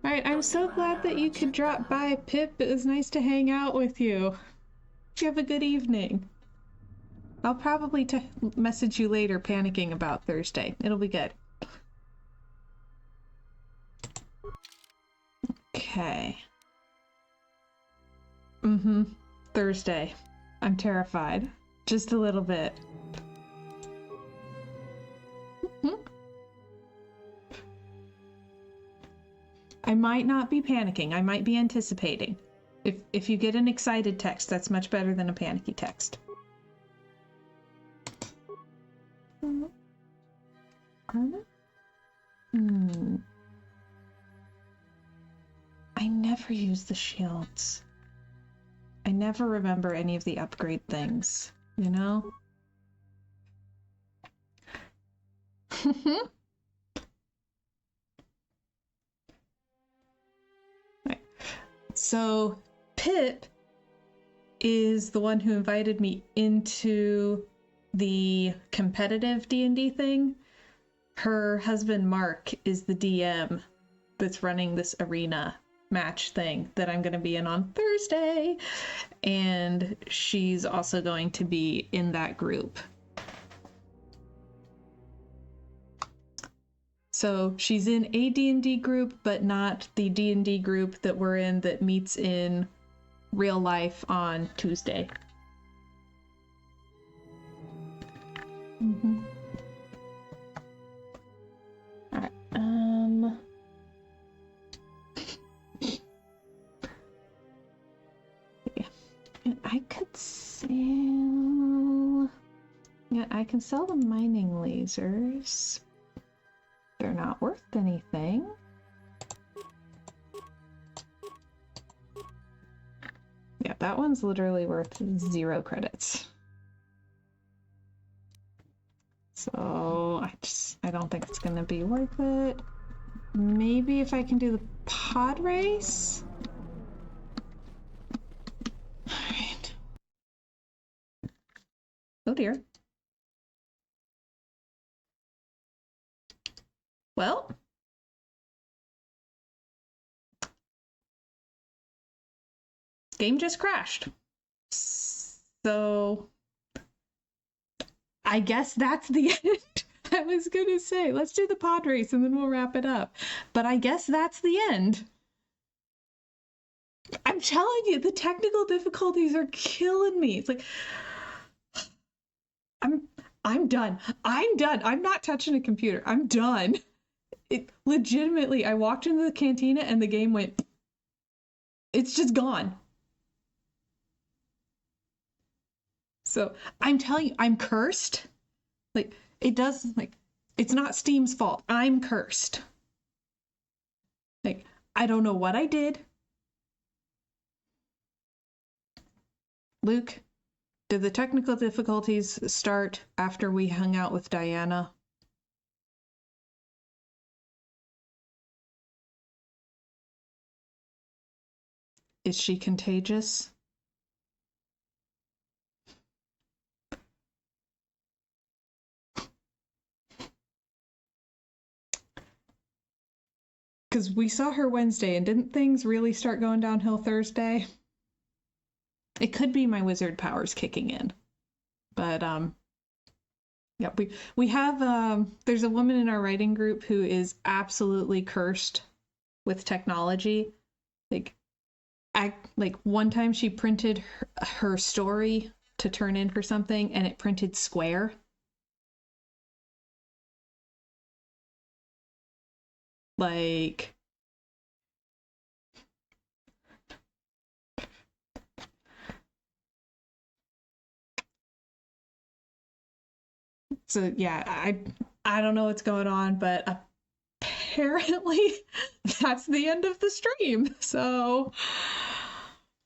Alright, I'm so glad that you could drop by, Pip. It was nice to hang out with you. You have a good evening. I'll probably message you later panicking about Thursday. It'll be good. Okay. Thursday. I'm terrified. Just a little bit. I might not be panicking. I might be anticipating. If you get an excited text, that's much better than a panicky text. I never use the shields. I never remember any of the upgrade things, you know? Right. So, Pip is the one who invited me into the competitive D&D thing. Her husband, Mark, is the DM that's running this arena match thing that I'm going to be in on Thursday. And she's also going to be in that group. So she's in a D&D group, but not the D&D group that we're in that meets in real life on Tuesday. All right. Yeah. And I could sell. Yeah, I can sell the mining lasers. They're not worth anything. Yeah, that one's literally worth 0 credits. So I don't think it's gonna be worth it. Maybe if I can do the pod race. All right. Oh dear. Well. Game just crashed. So I guess that's the end. I was gonna say, let's do the pod race and then we'll wrap it up. But I guess that's the end. I'm telling you, the technical difficulties are killing me. It's like, I'm done. I'm done. I'm not touching a computer. I'm done. It legitimately, I walked into the cantina and the game went, it's just gone. So I'm telling you, I'm cursed. Like, it does, like, it's not Steam's fault. I'm cursed. Like, I don't know what I did. Luke, did the technical difficulties start after we hung out with Diana? Is she contagious? Because we saw her Wednesday, and didn't things really start going downhill Thursday? It could be my wizard powers kicking in. But, yeah, we have, there's a woman in our writing group who is absolutely cursed with technology. Like one time she printed her story to turn in for something, and it printed square. Like, so yeah, I don't know what's going on, but apparently that's the end of the stream. So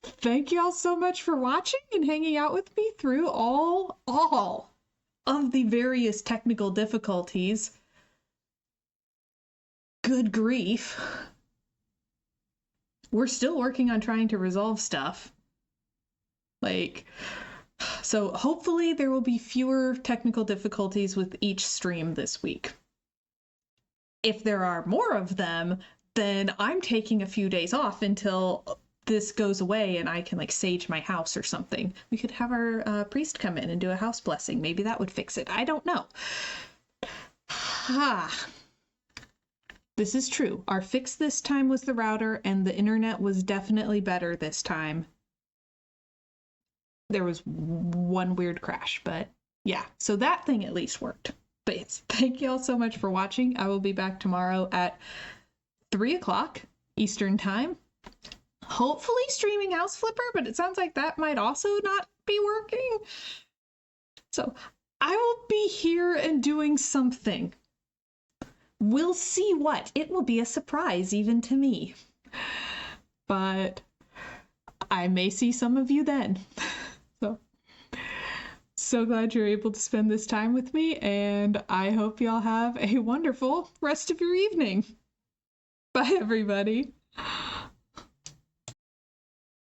thank you all so much for watching and hanging out with me through all of the various technical difficulties. Good grief. We're still working on trying to resolve stuff. Like, so hopefully there will be fewer technical difficulties with each stream this week. If there are more of them, then I'm taking a few days off until this goes away and I can like sage my house or something. We could have our priest come in and do a house blessing. Maybe that would fix it. I don't know. This is true. Our fix this time was the router, and the internet was definitely better this time there was one weird crash, but yeah, so that thing at least worked. But yes, thank you all so much for watching. I will be back tomorrow at 3 o'clock Eastern time. Hopefully streaming House Flipper, but it sounds like that might also not be working. So I will be here and doing something. We'll see what. It will be a surprise even to me. But I may see some of you then. So glad you're able to spend this time with me, and I hope y'all have a wonderful rest of your evening. Bye, everybody.